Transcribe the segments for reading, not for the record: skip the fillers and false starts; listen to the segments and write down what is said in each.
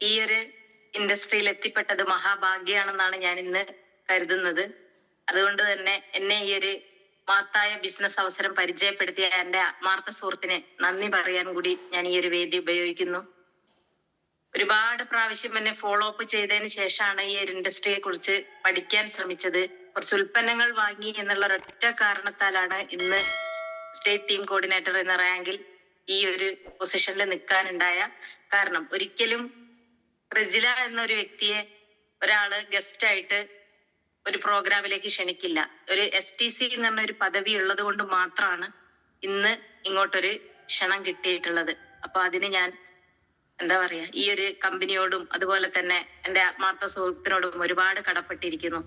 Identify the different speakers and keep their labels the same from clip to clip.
Speaker 1: ഈ ഒരു ഇൻഡസ്ട്രിയിൽ എത്തിപ്പെട്ടത് മഹാഭാഗ്യാണെന്നാണ് ഞാൻ ഇന്ന് കരുതുന്നത്. അതുകൊണ്ട് തന്നെ എന്നെ ഈ ഒരു മഹത്തായ ബിസിനസ് അവസരം പരിചയപ്പെടുത്തിയ എന്റെ ആത്മാർത്ഥ സുഹൃത്തിന് നന്ദി പറയാൻ കൂടി ഞാൻ ഈ ഒരു വേദി ഉപയോഗിക്കുന്നു. ഒരുപാട് പ്രാവശ്യം എന്നെ ഫോളോ അപ്പ് ചെയ്തതിന് ശേഷമാണ് ഈ ഒരു ഇൻഡസ്ട്രിയെ കുറിച്ച് പഠിക്കാൻ ശ്രമിച്ചത്. കുറച്ച് ഉൽപ്പന്നങ്ങൾ വാങ്ങി എന്നുള്ള ഒരൊറ്റ കാരണത്താലാണ് ഇന്ന് സ്റ്റേറ്റ് ടീം കോർഡിനേറ്റർ എന്ന റാങ്കിൽ ഈ ഒരു പൊസിഷനിൽ നിൽക്കാനുണ്ടായ കാരണം. ഒരിക്കലും റജില എന്നൊരു വ്യക്തിയെ ഒരാള് ഗസ്റ്റ് ആയിട്ട് ഒരു പ്രോഗ്രാമിലേക്ക് ക്ഷണിക്കില്ല. ഒരു STC എന്ന് പറഞ്ഞ ഒരു പദവി ഉള്ളത് കൊണ്ട് മാത്രമാണ് ഇന്ന് ഇങ്ങോട്ടൊരു ക്ഷണം കിട്ടിയിട്ടുള്ളത്. അപ്പൊ അതിന് ഞാൻ എന്താ പറയാ, ഈ ഒരു കമ്പനിയോടും അതുപോലെ തന്നെ എന്റെ ആത്മാർത്ഥ സുഹൃത്തിനോടും ഒരുപാട് കടപ്പെട്ടിരിക്കുന്നു.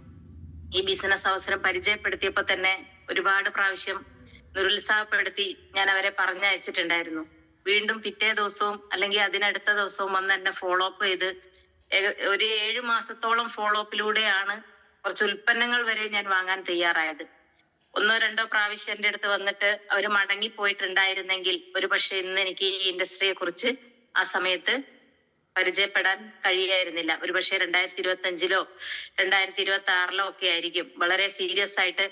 Speaker 1: ഈ ബിസിനസ് അവസരം പരിചയപ്പെടുത്തിയപ്പോ തന്നെ ഒരുപാട് പ്രാവശ്യം നിരുത്സാഹപ്പെടുത്തി ഞാൻ അവരെ പറഞ്ഞയച്ചിട്ടുണ്ടായിരുന്നു. വീണ്ടും പിറ്റേ ദിവസവും അല്ലെങ്കിൽ അതിനടുത്ത ദിവസവും വന്ന് എന്നെ ഫോളോ അപ്പ് ചെയ്ത് ഒരു 7 മാസത്തോളം ഫോളോ അപ്പിലൂടെയാണ് കുറച്ച് ഉൽപ്പന്നങ്ങൾ വരെ ഞാൻ വാങ്ങാൻ തയ്യാറായത്. 1-2 പ്രാവശ്യം എന്റെ അടുത്ത് വന്നിട്ട് അവര് മടങ്ങി പോയിട്ടുണ്ടായിരുന്നെങ്കിൽ ഒരു പക്ഷെ ഇന്ന് എനിക്ക് ഈ ഇൻഡസ്ട്രിയെ കുറിച്ച് ആ സമയത്ത് പരിചയപ്പെടാൻ കഴിയായിരുന്നില്ല. ഒരു പക്ഷെ 2025-ലോ 2026-ലോ ഒക്കെ ആയിരിക്കും. വളരെ സീരിയസ് ആയിട്ട്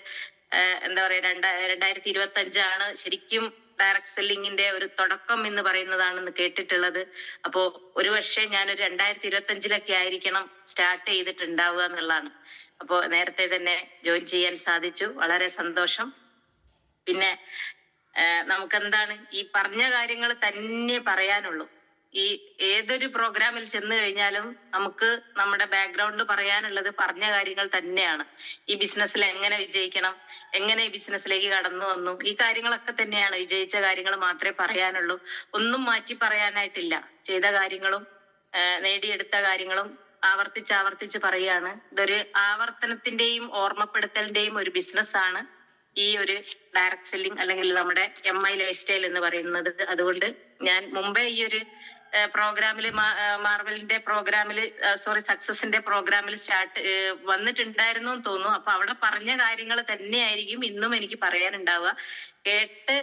Speaker 1: എന്താ പറയാ, 2025 ശരിക്കും ഡയറക്ട് സെല്ലിങ്ങിന്റെ ഒരു തുടക്കം എന്ന് പറയുന്നതാണെന്ന് കേട്ടിട്ടുള്ളത്. അപ്പോ ഒരു പക്ഷേ ഞാനൊരു 2025-ലൊക്കെ ആയിരിക്കണം സ്റ്റാർട്ട് ചെയ്തിട്ടുണ്ടാവുക എന്നുള്ളതാണ്. അപ്പോ നേരത്തെ തന്നെ ജോയിൻ ചെയ്യാൻ സാധിച്ചു, വളരെ സന്തോഷം. പിന്നെ നമുക്കെന്താണ്, ഈ പറഞ്ഞ കാര്യങ്ങൾ തന്നെ പറയാനുള്ളൂ. ഈ ഏതൊരു പ്രോഗ്രാമിൽ ചെന്ന് കഴിഞ്ഞാലും നമുക്ക് നമ്മുടെ ബാക്ക്ഗ്രൗണ്ട് പറയാനുള്ളത് പറഞ്ഞ കാര്യങ്ങൾ തന്നെയാണ്. ഈ ബിസിനസ്സിൽ എങ്ങനെ വിജയിക്കണം, എങ്ങനെ ഈ ബിസിനസ്സിലേക്ക് കടന്നു വന്നു, ഈ കാര്യങ്ങളൊക്കെ തന്നെയാണ്. വിജയിച്ച കാര്യങ്ങൾ മാത്രമേ പറയാനുള്ളൂ, ഒന്നും മാറ്റി പറയാനായിട്ടില്ല. ചെയ്ത കാര്യങ്ങളും നേടിയെടുത്ത കാര്യങ്ങളും ആവർത്തിച്ച് പറയുകയാണ്. ഇതൊരു ആവർത്തനത്തിന്റെയും ഓർമ്മപ്പെടുത്തലിന്റെയും ഒരു ബിസിനസ്സാണ് ഈ ഒരു ഡയറക്ട് സെല്ലിംഗ് അല്ലെങ്കിൽ നമ്മുടെ MI ലൈഫ് സ്റ്റൈൽ എന്ന് പറയുന്നത്. അതുകൊണ്ട് ഞാൻ മുമ്പേ ഈ ഒരു പ്രോഗ്രാമില് മാർവലിന്റെ പ്രോഗ്രാമില് സക്സസിന്റെ പ്രോഗ്രാമിൽ വന്നിട്ടുണ്ടായിരുന്നു എന്ന് തോന്നുന്നു. അപ്പൊ അവിടെ പറഞ്ഞ കാര്യങ്ങൾ തന്നെയായിരിക്കും ഇന്നും എനിക്ക് പറയാനുണ്ടാവുക. കേട്ട്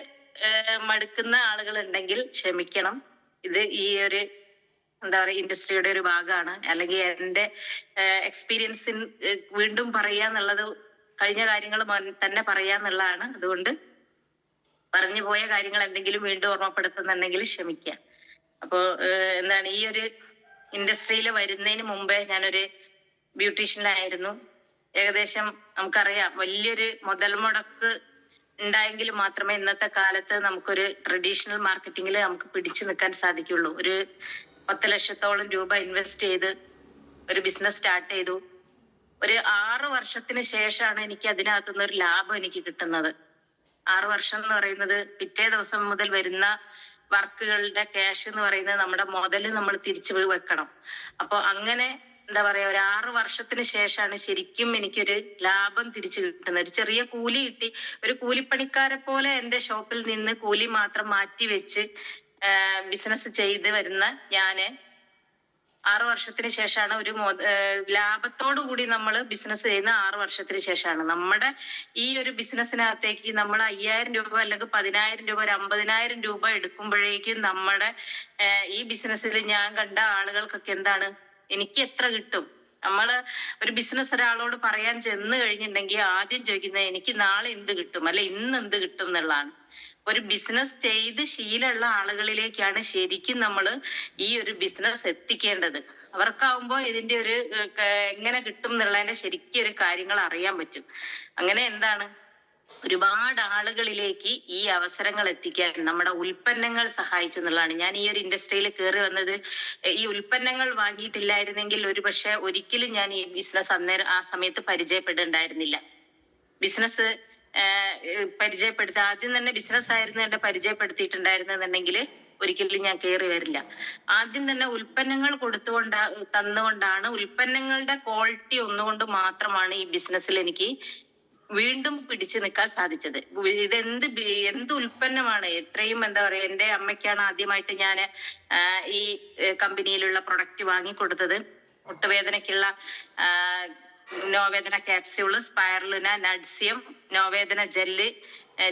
Speaker 1: മടുക്കുന്ന ആളുകൾ ഉണ്ടെങ്കിൽ ക്ഷമിക്കണം. ഇത് ഈ ഒരു എന്താ പറയുക, ഇൻഡസ്ട്രിയുടെ ഒരു ഭാഗമാണ്. അല്ലെങ്കിൽ എന്റെ എക്സ്പീരിയൻസിൻ വീണ്ടും പറയാന്നുള്ളത്, കഴിഞ്ഞ കാര്യങ്ങൾ തന്നെ പറയാന്നുള്ളതാണ്. അതുകൊണ്ട് പറഞ്ഞു പോയ കാര്യങ്ങൾ എന്തെങ്കിലും വീണ്ടും ഓർമ്മപ്പെടുത്തുന്നുണ്ടെങ്കിൽ ക്ഷമിക്കുക. അപ്പോ എന്താണ്, ഈ ഒരു ഇൻഡസ്ട്രിയിൽ വരുന്നതിന് മുമ്പേ ഞാനൊരു ബ്യൂട്ടീഷ്യനിലായിരുന്നു. ഏകദേശം നമുക്കറിയാം, വലിയൊരു മുതൽ മുടക്ക് ഉണ്ടായെങ്കിൽ മാത്രമേ ഇന്നത്തെ കാലത്ത് നമുക്കൊരു ട്രഡീഷണൽ മാർക്കറ്റിംഗിൽ നമുക്ക് പിടിച്ചു നിൽക്കാൻ സാധിക്കുള്ളൂ. ഒരു 10 ലക്ഷത്തോളം രൂപ ഇൻവെസ്റ്റ് ചെയ്ത് ഒരു ബിസിനസ് സ്റ്റാർട്ട് ചെയ്തു. ഒരു 6 വർഷത്തിന് ശേഷമാണ് എനിക്ക് അതിനകത്തുനിന്ന് ഒരു ലാഭം എനിക്ക് കിട്ടുന്നത്. 6 വർഷം എന്ന് പറയുന്നത് പിറ്റേ ദിവസം മുതൽ വരുന്ന വർക്കുകളുടെ ക്യാഷ് എന്ന് പറയുന്നത് നമ്മുടെ മുതല് നമ്മൾ തിരിച്ചു വെക്കണം. അപ്പൊ അങ്ങനെ എന്താ പറയാ, ഒരു 6 വർഷത്തിന് ശേഷമാണ് ശരിക്കും എനിക്കൊരു ലാഭം തിരിച്ചു കിട്ടുന്നത്. ഒരു ചെറിയ കൂലി കിട്ടി. ഒരു കൂലിപ്പണിക്കാരെ പോലെ എന്റെ ഷോപ്പിൽ നിന്ന് കൂലി മാത്രം മാറ്റി വെച്ച് ബിസിനസ് ചെയ്ത് വരുന്ന ഞാന് 6 വർഷത്തിന് ശേഷമാണ് ഒരു ലാഭത്തോടു കൂടി നമ്മൾ ബിസിനസ് ചെയ്യുന്ന 6 വർഷത്തിന് ശേഷമാണ് നമ്മുടെ ഈ ഒരു ബിസിനസ്സിനകത്തേക്ക് നമ്മൾ 5000 രൂപ അല്ലെങ്കിൽ 10000 രൂപ, ഒരു 50000 രൂപ എടുക്കുമ്പോഴേക്കും നമ്മുടെ ഈ ബിസിനസ്സിൽ ഞാൻ കണ്ട ആളുകൾക്കൊക്കെ എന്താണ്, എനിക്ക് എത്ര കിട്ടും? നമ്മള് ഒരു ബിസിനസ് ഒരാളോട് പറയാൻ ചെന്ന് കഴിഞ്ഞിട്ടുണ്ടെങ്കിൽ ആദ്യം ചോദിക്കുന്നത് എനിക്ക് നാളെ എന്ത് കിട്ടും, അല്ലെ ഇന്ന് എന്ത് കിട്ടും എന്നുള്ളതാണ്. ഒരു ബിസിനസ് ചെയ്ത് ശീലമുള്ള ആളുകളിലേക്കാണ് ശരിക്കും നമ്മൾ ഈ ഒരു ബിസിനസ് എത്തിക്കേണ്ടത്. അവർക്കാവുമ്പോ ഇതിന്റെ ഒരു എങ്ങനെ കിട്ടും എന്നുള്ളതിന്റെ ശരിക്കും ഒരു കാര്യങ്ങൾ അറിയാൻ പറ്റും. അങ്ങനെ എന്താണ്, ഒരുപാട് ആളുകളിലേക്ക് ഈ അവസരങ്ങൾ എത്തിക്കാൻ നമ്മുടെ ഉൽപ്പന്നങ്ങൾ സഹായിച്ചു എന്നുള്ളതാണ്. ഞാൻ ഈ ഒരു ഇൻഡസ്ട്രിയിൽ കയറി വന്നത് ഈ ഉൽപ്പന്നങ്ങൾ വാങ്ങിയിട്ടില്ലായിരുന്നെങ്കിൽ ഒരു പക്ഷെ ഒരിക്കലും ഞാൻ ഈ ബിസിനസ് ആ സമയത്ത് പരിചയപ്പെടുന്നുണ്ടായിരുന്നില്ല. ബിസിനസ് ആദ്യം തന്നെ ബിസിനസ് ആയിരുന്നു എന്നെ പരിചയപ്പെടുത്തിയിട്ടുണ്ടായിരുന്നെന്നുണ്ടെങ്കിൽ ഒരിക്കലും ഞാൻ കയറി വരില്ല. ആദ്യം തന്നെ ഉൽപ്പന്നങ്ങൾ തന്നുകൊണ്ടാണ്, ഉൽപ്പന്നങ്ങളുടെ ക്വാളിറ്റി ഒന്നുകൊണ്ട് മാത്രമാണ് ഈ ബിസിനസ്സിൽ എനിക്ക് വീണ്ടും പിടിച്ചു നിൽക്കാൻ സാധിച്ചത്. എന്ത് ഉൽപ്പന്നമാണ്, എത്രയും എന്താ പറയാ, എന്റെ അമ്മയ്ക്കാണ് ആദ്യമായിട്ട് ഞാൻ ഈ കമ്പനിയിലുള്ള പ്രൊഡക്റ്റ് വാങ്ങിക്കൊടുത്തത്. മുട്ടുവേദനയ്ക്കുള്ള നോവേദന ക്യാപ്സ്യൂള്, സ്പൈറലിന, നഡ്സിയം, നോവേദന ജെല്ല്,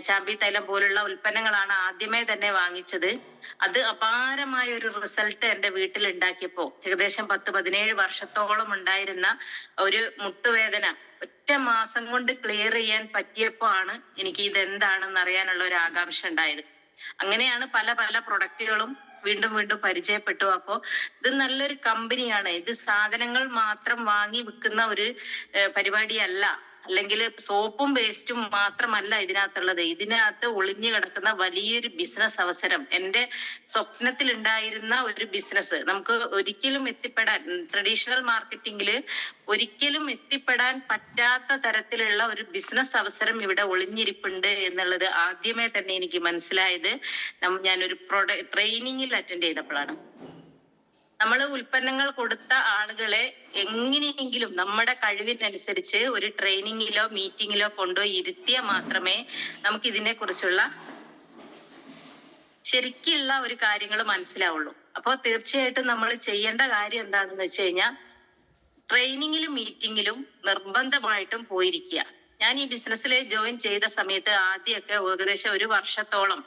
Speaker 1: ചാമ്പി തൈലം പോലുള്ള ഉൽപ്പന്നങ്ങളാണ് ആദ്യമേ തന്നെ വാങ്ങിച്ചത്. അത് അപാരമായ ഒരു റിസൾട്ട് എന്റെ വീട്ടിൽ ഉണ്ടാക്കിയപ്പോ ഏകദേശം 10-17 വർഷത്തോളം ഉണ്ടായിരുന്ന ഒരു മുട്ടുവേദന ഒറ്റ മാസം കൊണ്ട് ക്ലിയർ ചെയ്യാൻ പറ്റിയപ്പോ ആണ് എനിക്ക് ഇതെന്താണെന്ന് അറിയാനുള്ള ഒരു ആകാംക്ഷ ഉണ്ടായത്. അങ്ങനെയാണ് പല പല പ്രൊഡക്റ്റുകളും വീണ്ടും വീണ്ടും പരിചയപ്പെട്ടു. അപ്പോ ഇത് നല്ലൊരു കമ്പനിയാണ്. ഇത് സാധനങ്ങൾ മാത്രം വാങ്ങി വിൽക്കുന്ന ഒരു പരിപാടിയല്ല. അല്ലെങ്കിൽ സോപ്പും പേസ്റ്റും മാത്രമല്ല ഇതിനകത്തുള്ളത്. ഇതിനകത്ത് ഒളിഞ്ഞു കിടക്കുന്ന വലിയൊരു ബിസിനസ് അവസരം, എന്റെ സ്വപ്നത്തിൽ ഉണ്ടായിരുന്ന ഒരു ബിസിനസ്, നമുക്ക് ഒരിക്കലും എത്തിപ്പെടാൻ, ട്രഡീഷണൽ മാർക്കറ്റിംഗിൽ ഒരിക്കലും എത്തിപ്പെടാൻ പറ്റാത്ത തരത്തിലുള്ള ഒരു ബിസിനസ് അവസരം ഇവിടെ ഒളിഞ്ഞിരിപ്പുണ്ട് എന്നുള്ളത് ആദ്യമേ തന്നെ എനിക്ക് മനസ്സിലായത് ഞാനൊരു ട്രെയിനിങ്ങിൽ അറ്റൻഡ് ചെയ്തപ്പോഴാണ്. നമ്മൾ ഉൽപ്പന്നങ്ങൾ കൊടുത്ത ആളുകളെ എങ്ങനെയെങ്കിലും നമ്മുടെ കഴിവിനനുസരിച്ച് ഒരു ട്രെയിനിങ്ങിലോ മീറ്റിങ്ങിലോ കൊണ്ടുപോയി ഇരുത്തിയാൽ മാത്രമേ നമുക്ക് ഇതിനെ കുറിച്ചുള്ള ശരിക്കുള്ള ഒരു കാര്യങ്ങൾ മനസ്സിലാവുള്ളൂ. അപ്പോൾ തീർച്ചയായിട്ടും നമ്മൾ ചെയ്യേണ്ട കാര്യം എന്താണെന്ന് വെച്ച് കഴിഞ്ഞാൽ ട്രെയിനിങ്ങിലും മീറ്റിങ്ങിലും നിർബന്ധമായിട്ടും പോയിരിക്കുക. ഞാൻ ഈ ബിസിനസ്സിൽ ജോയിൻ ചെയ്ത സമയത്ത് ആദ്യമൊക്കെ ഏകദേശം ഒരു വർഷത്തോളം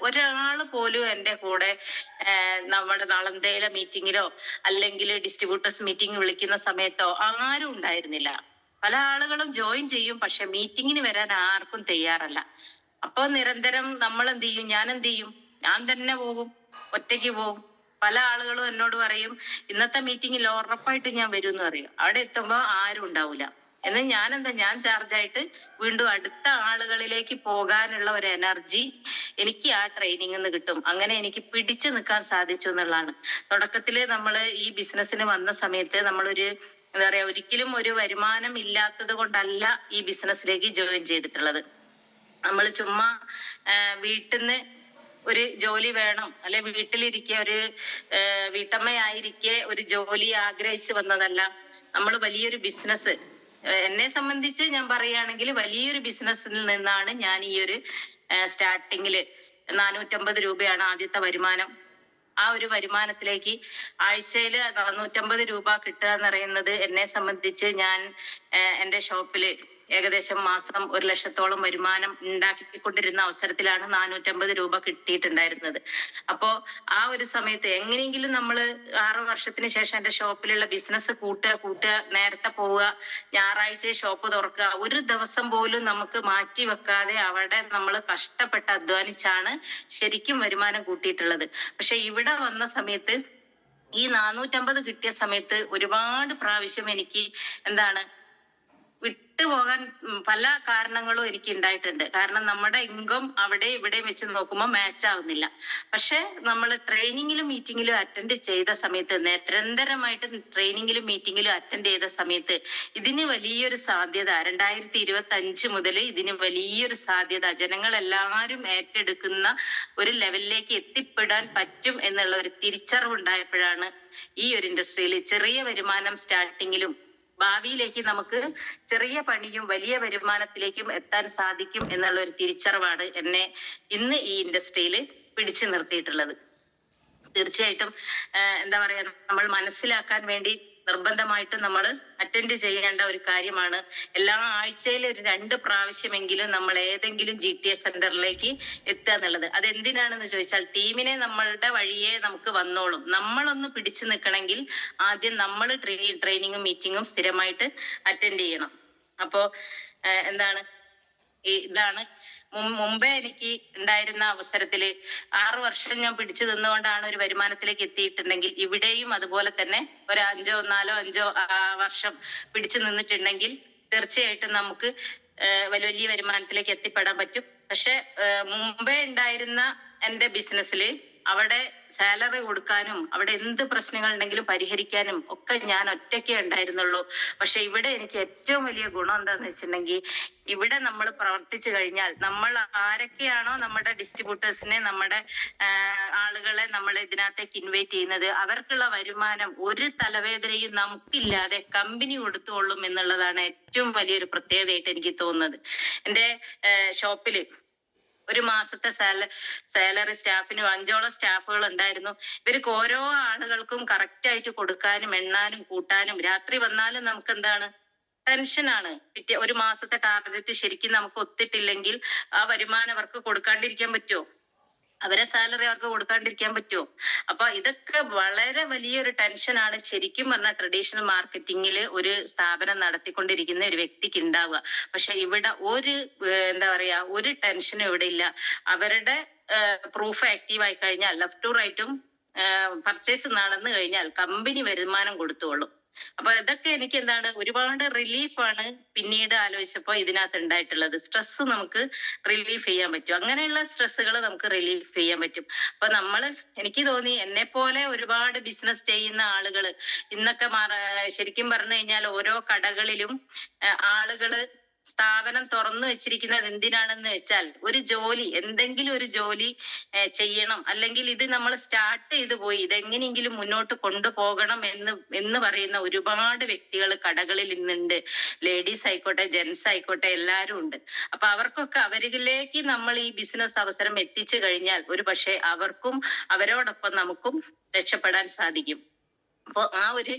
Speaker 1: ഒരാൾ പോലും എൻ്റെ കൂടെ നമ്മുടെ നളന്തയിലെ മീറ്റിങ്ങിലോ അല്ലെങ്കിൽ ഡിസ്ട്രിബ്യൂട്ടേഴ്സ് മീറ്റിംഗ് വിളിക്കുന്ന സമയത്തോ ആരും ഉണ്ടായിരുന്നില്ല. പല ആളുകളും ജോയിൻ ചെയ്യും, പക്ഷെ മീറ്റിങ്ങിന് വരാൻ ആർക്കും തയ്യാറല്ല. അപ്പൊ നിരന്തരം നമ്മൾ എന്ത് ചെയ്യും, ഞാൻ തന്നെ പോകും, ഒറ്റയ്ക്ക് പോകും. പല ആളുകളും എന്നോട് പറയും ഇന്നത്തെ മീറ്റിങ്ങിൽ ഉറപ്പായിട്ട് ഞാൻ വരും എന്ന് പറയും. അവിടെ എത്തുമ്പോ ആരും ഉണ്ടാവില്ല. എന്ന് ഞാൻ ചാർജായിട്ട് വീണ്ടും അടുത്ത ആളുകളിലേക്ക് പോകാനുള്ള ഒരു എനർജി എനിക്ക് ആ ട്രെയിനിങ്ങിൽ നിന്ന് കിട്ടും. അങ്ങനെ എനിക്ക് പിടിച്ചു നിൽക്കാൻ സാധിച്ചു എന്നുള്ളതാണ്. തുടക്കത്തില് നമ്മൾ ഈ ബിസിനസ്സിന് വന്ന സമയത്ത് നമ്മളൊരു എന്താ പറയാ, ഒരിക്കലും ഒരു വരുമാനം ഇല്ലാത്തത് കൊണ്ടല്ല ഈ ബിസിനസ്സിലേക്ക് ജോയിൻ ചെയ്തിട്ടുള്ളത്. നമ്മൾ ചുമ്മാ വീട്ടിൽ നിന്ന് ഒരു ജോലി വേണം, അല്ലെ വീട്ടിലിരിക്കെ ഒരു വീട്ടമ്മയായിരിക്കെ ഒരു ജോലി ആഗ്രഹിച്ചു വന്നതല്ല. നമ്മൾ വലിയൊരു ബിസിനസ്, എന്നെ സംബന്ധിച്ച് ഞാൻ പറയുകയാണെങ്കിൽ വലിയൊരു ബിസിനസ്സിൽ നിന്നാണ് ഞാൻ ഈ ഒരു സ്റ്റാർട്ടിങ്ങില് 450 രൂപയാണ് ആദ്യത്തെ വരുമാനം. ആ ഒരു വരുമാനത്തിലേക്ക് ആഴ്ചയിൽ 450 രൂപ കിട്ടുക എന്ന് പറയുന്നത് എന്നെ സംബന്ധിച്ച് ഞാൻ എൻ്റെ ഷോപ്പില് ഏകദേശം മാസം 1 ലക്ഷത്തോളം വരുമാനം ഉണ്ടാക്കിക്കൊണ്ടിരുന്ന അവസരത്തിലാണ് 450 രൂപ കിട്ടിയിട്ടുണ്ടായിരുന്നത്. അപ്പോ ആ ഒരു സമയത്ത് എങ്ങനെയെങ്കിലും നമ്മൾ 6 വർഷത്തിന് ശേഷം എന്റെ ഷോപ്പിലുള്ള ബിസിനസ് കൂട്ടുക, നേരത്തെ പോവുക, ഞായറാഴ്ച ഷോപ്പ് തുറക്കുക, ഒരു ദിവസം പോലും നമുക്ക് മാറ്റി വെക്കാതെ അവിടെ നമ്മൾ കഷ്ടപ്പെട്ട് അധ്വാനിച്ചാണ് ശരിക്കും വരുമാനം കൂട്ടിയിട്ടുള്ളത്. പക്ഷെ ഇവിടെ വന്ന സമയത്ത് ഈ 450 കിട്ടിയ സമയത്ത് ഒരുപാട് പ്രാവശ്യം എനിക്ക് വിട്ടുപോകാൻ പല കാരണങ്ങളും എനിക്ക് ഉണ്ടായിട്ടുണ്ട്. കാരണം നമ്മുടെ ഇൻകം അവിടെ ഇവിടെ വെച്ച് നോക്കുമ്പോൾ മാച്ച് ആവുന്നില്ല. പക്ഷെ നമ്മൾ ട്രെയിനിങ്ങിലും മീറ്റിങ്ങിലും അറ്റൻഡ് ചെയ്ത സമയത്ത്, നിരന്തരമായിട്ട് ട്രെയിനിങ്ങിലും മീറ്റിങ്ങിലും അറ്റൻഡ് ചെയ്ത സമയത്ത് ഇതിന് വലിയൊരു സാധ്യത, 2025 മുതൽ ഇതിന് വലിയൊരു സാധ്യത, ജനങ്ങൾ എല്ലാവരും ഏറ്റെടുക്കുന്ന ഒരു ലെവലിലേക്ക് എത്തിപ്പെടാൻ പറ്റും എന്നുള്ള ഒരു തിരിച്ചറിവുണ്ടായപ്പോഴാണ് ഈ ഒരു ഇൻഡസ്ട്രിയിൽ ചെറിയ വരുമാനം സ്റ്റാർട്ടിങ്ങിലും ഭാവിയിലേക്ക് നമുക്ക് ചെറിയ പണിയും വലിയ വരുമാനത്തിലേക്കും എത്താൻ സാധിക്കും എന്നുള്ള ഒരു തിരിച്ചറിവാണ് എന്നെ ഇന്ന് ഈ ഇൻഡസ്ട്രിയിൽ പിടിച്ചു നിർത്തിയിട്ടുള്ളത്. തീർച്ചയായിട്ടും എന്താ പറയാ, നമ്മൾ മനസ്സിലാക്കാൻ വേണ്ടി നിർബന്ധമായിട്ടും നമ്മൾ അറ്റൻഡ് ചെയ്യേണ്ട ഒരു കാര്യമാണ്. എല്ലാ ആഴ്ചയിലും ഒരു 2 പ്രാവശ്യമെങ്കിലും നമ്മൾ ഏതെങ്കിലും GTS സെന്ററിലേക്ക് എത്തുക എന്നുള്ളത്. അതെന്തിനാണെന്ന് ചോദിച്ചാൽ ടീമിനെ നമ്മളുടെ വഴിയെ നമുക്ക് വന്നോളും. നമ്മളൊന്ന് പിടിച്ചു നിൽക്കണമെങ്കിൽ ആദ്യം നമ്മൾ ട്രെയിനിങ്ങും മീറ്റിങ്ങും സ്ഥിരമായിട്ട് അറ്റൻഡ് ചെയ്യണം. അപ്പോ ഇതാണ് മുമ്പേ എനിക്ക് ഉണ്ടായിരുന്ന അവസരത്തില് 6 വർഷം ഞാൻ പിടിച്ചു നിന്നുകൊണ്ടാണ് ഒരു വരുമാനത്തിലേക്ക് എത്തിയിട്ടുണ്ടെങ്കിൽ ഇവിടെയും അതുപോലെ തന്നെ ഒരു 4-5 വർഷം പിടിച്ചു നിന്നിട്ടുണ്ടെങ്കിൽ തീർച്ചയായിട്ടും നമുക്ക് വലിയ വരുമാനത്തിലേക്ക് എത്തിപ്പെടാൻ പറ്റും. പക്ഷെ മുമ്പേ ഉണ്ടായിരുന്ന എന്റെ ബിസിനസ്സില് അവിടെ സാലറി കൊടുക്കാനും അവിടെ എന്ത് പ്രശ്നങ്ങൾ ഉണ്ടെങ്കിലും പരിഹരിക്കാനും ഒക്കെ ഞാൻ ഒറ്റയ്ക്കേ ഉണ്ടായിരുന്നുള്ളൂ. പക്ഷെ ഇവിടെ എനിക്ക് ഏറ്റവും വലിയ ഗുണം എന്താന്ന് വെച്ചിട്ടുണ്ടെങ്കിൽ ഇവിടെ നമ്മൾ പ്രവർത്തിച്ചു കഴിഞ്ഞാൽ നമ്മൾ ആരൊക്കെയാണോ നമ്മുടെ ഡിസ്ട്രിബ്യൂട്ടേഴ്സിനെ, നമ്മുടെ ആളുകളെ നമ്മൾ ഇതിനകത്തേക്ക് ഇൻവൈറ്റ് ചെയ്യുന്നത്, അവർക്കുള്ള വരുമാനം ഒരു തലവേദനയും നമുക്കില്ലാതെ കമ്പനി കൊടുത്തുകൊള്ളും എന്നുള്ളതാണ് ഏറ്റവും വലിയൊരു പ്രത്യേകതയായിട്ട് എനിക്ക് തോന്നുന്നത്. എന്റെ ഷോപ്പില് ഒരു മാസത്തെ സാലറി സ്റ്റാഫിന് 5ഓളം സ്റ്റാഫുകൾ ഉണ്ടായിരുന്നു. ഇവർക്ക് ഓരോ ആളുകൾക്കും കറക്റ്റ് ആയിട്ട് കൊടുക്കാനും എണ്ണാനും കൂട്ടാനും, രാത്രി വന്നാലും നമുക്ക് ടെൻഷനാണ്. ഒരു മാസത്തെ ടാർഗറ്റ് ശരിക്കും നമുക്ക് ഒത്തിട്ടില്ലെങ്കിൽ ആ വരുമാനം അവർക്ക് കൊടുക്കാണ്ടിരിക്കാൻ പറ്റുമോ? അവരെ സാലറി അവർക്ക് കൊടുക്കാണ്ടിരിക്കാൻ പറ്റുമോ? അപ്പൊ ഇതൊക്കെ വളരെ വലിയൊരു ടെൻഷനാണ് ശരിക്കും പറഞ്ഞ ട്രഡീഷണൽ മാർക്കറ്റിംഗിൽ ഒരു സ്ഥാപനം നടത്തിക്കൊണ്ടിരിക്കുന്ന ഒരു വ്യക്തിക്ക് ഉണ്ടാവുക. പക്ഷെ ഇവിടെ എന്താ പറയാ, ഒരു ടെൻഷനും ഇവിടെ ഇല്ല. അവരുടെ പ്രൂഫ് ആക്റ്റീവ് ആയി കഴിഞ്ഞാൽ ലെഫ്റ്റ് ടു റൈറ്റും പർച്ചേസ് നടന്നു കഴിഞ്ഞാൽ കമ്പനി വരുമാനം കൊടുത്തോളും. അപ്പൊ ഇതൊക്കെ എനിക്ക് എന്താണ് ഒരുപാട് റിലീഫാണ് പിന്നീട് ആലോചിച്ചപ്പോ ഇതിനകത്ത് ഉണ്ടായിട്ടുള്ളത്. സ്ട്രെസ് നമുക്ക് റിലീഫ് ചെയ്യാൻ പറ്റും. അങ്ങനെയുള്ള സ്ട്രെസ്സുകൾ നമുക്ക് റിലീഫ് ചെയ്യാൻ പറ്റും. അപ്പൊ എനിക്ക് തോന്നി എന്നെ പോലെ ഒരുപാട് ബിസിനസ് ചെയ്യുന്ന ആളുകൾ ഇന്നൊക്കെ ശരിക്കും പറഞ്ഞു കഴിഞ്ഞാൽ ഓരോ കടകളിലും ആളുകള് സ്ഥാപനം തുറന്നു വെച്ചിരിക്കുന്നത് എന്തിനാണെന്ന് വെച്ചാൽ എന്തെങ്കിലും ഒരു ജോലി ചെയ്യണം, അല്ലെങ്കിൽ ഇത് നമ്മൾ സ്റ്റാർട്ട് ചെയ്തു പോയി ഇതെങ്ങനെയെങ്കിലും മുന്നോട്ട് കൊണ്ടുപോകണം എന്ന് പറയുന്ന ഒരുപാട് വ്യക്തികൾ കടകളിൽ ഇന്നുണ്ട്. ലേഡീസ് ആയിക്കോട്ടെ, ജെന്റ്സ് ആയിക്കോട്ടെ, എല്ലാവരും ഉണ്ട്. അപ്പൊ അവർക്കൊക്കെ അവരിലേക്ക് നമ്മൾ ഈ ബിസിനസ് അവസരം എത്തിച്ചു കഴിഞ്ഞാൽ ഒരു പക്ഷേ അവർക്കും അവരോടൊപ്പം നമുക്കും രക്ഷപ്പെടാൻ സാധിക്കും. അപ്പൊ ആ ഒരു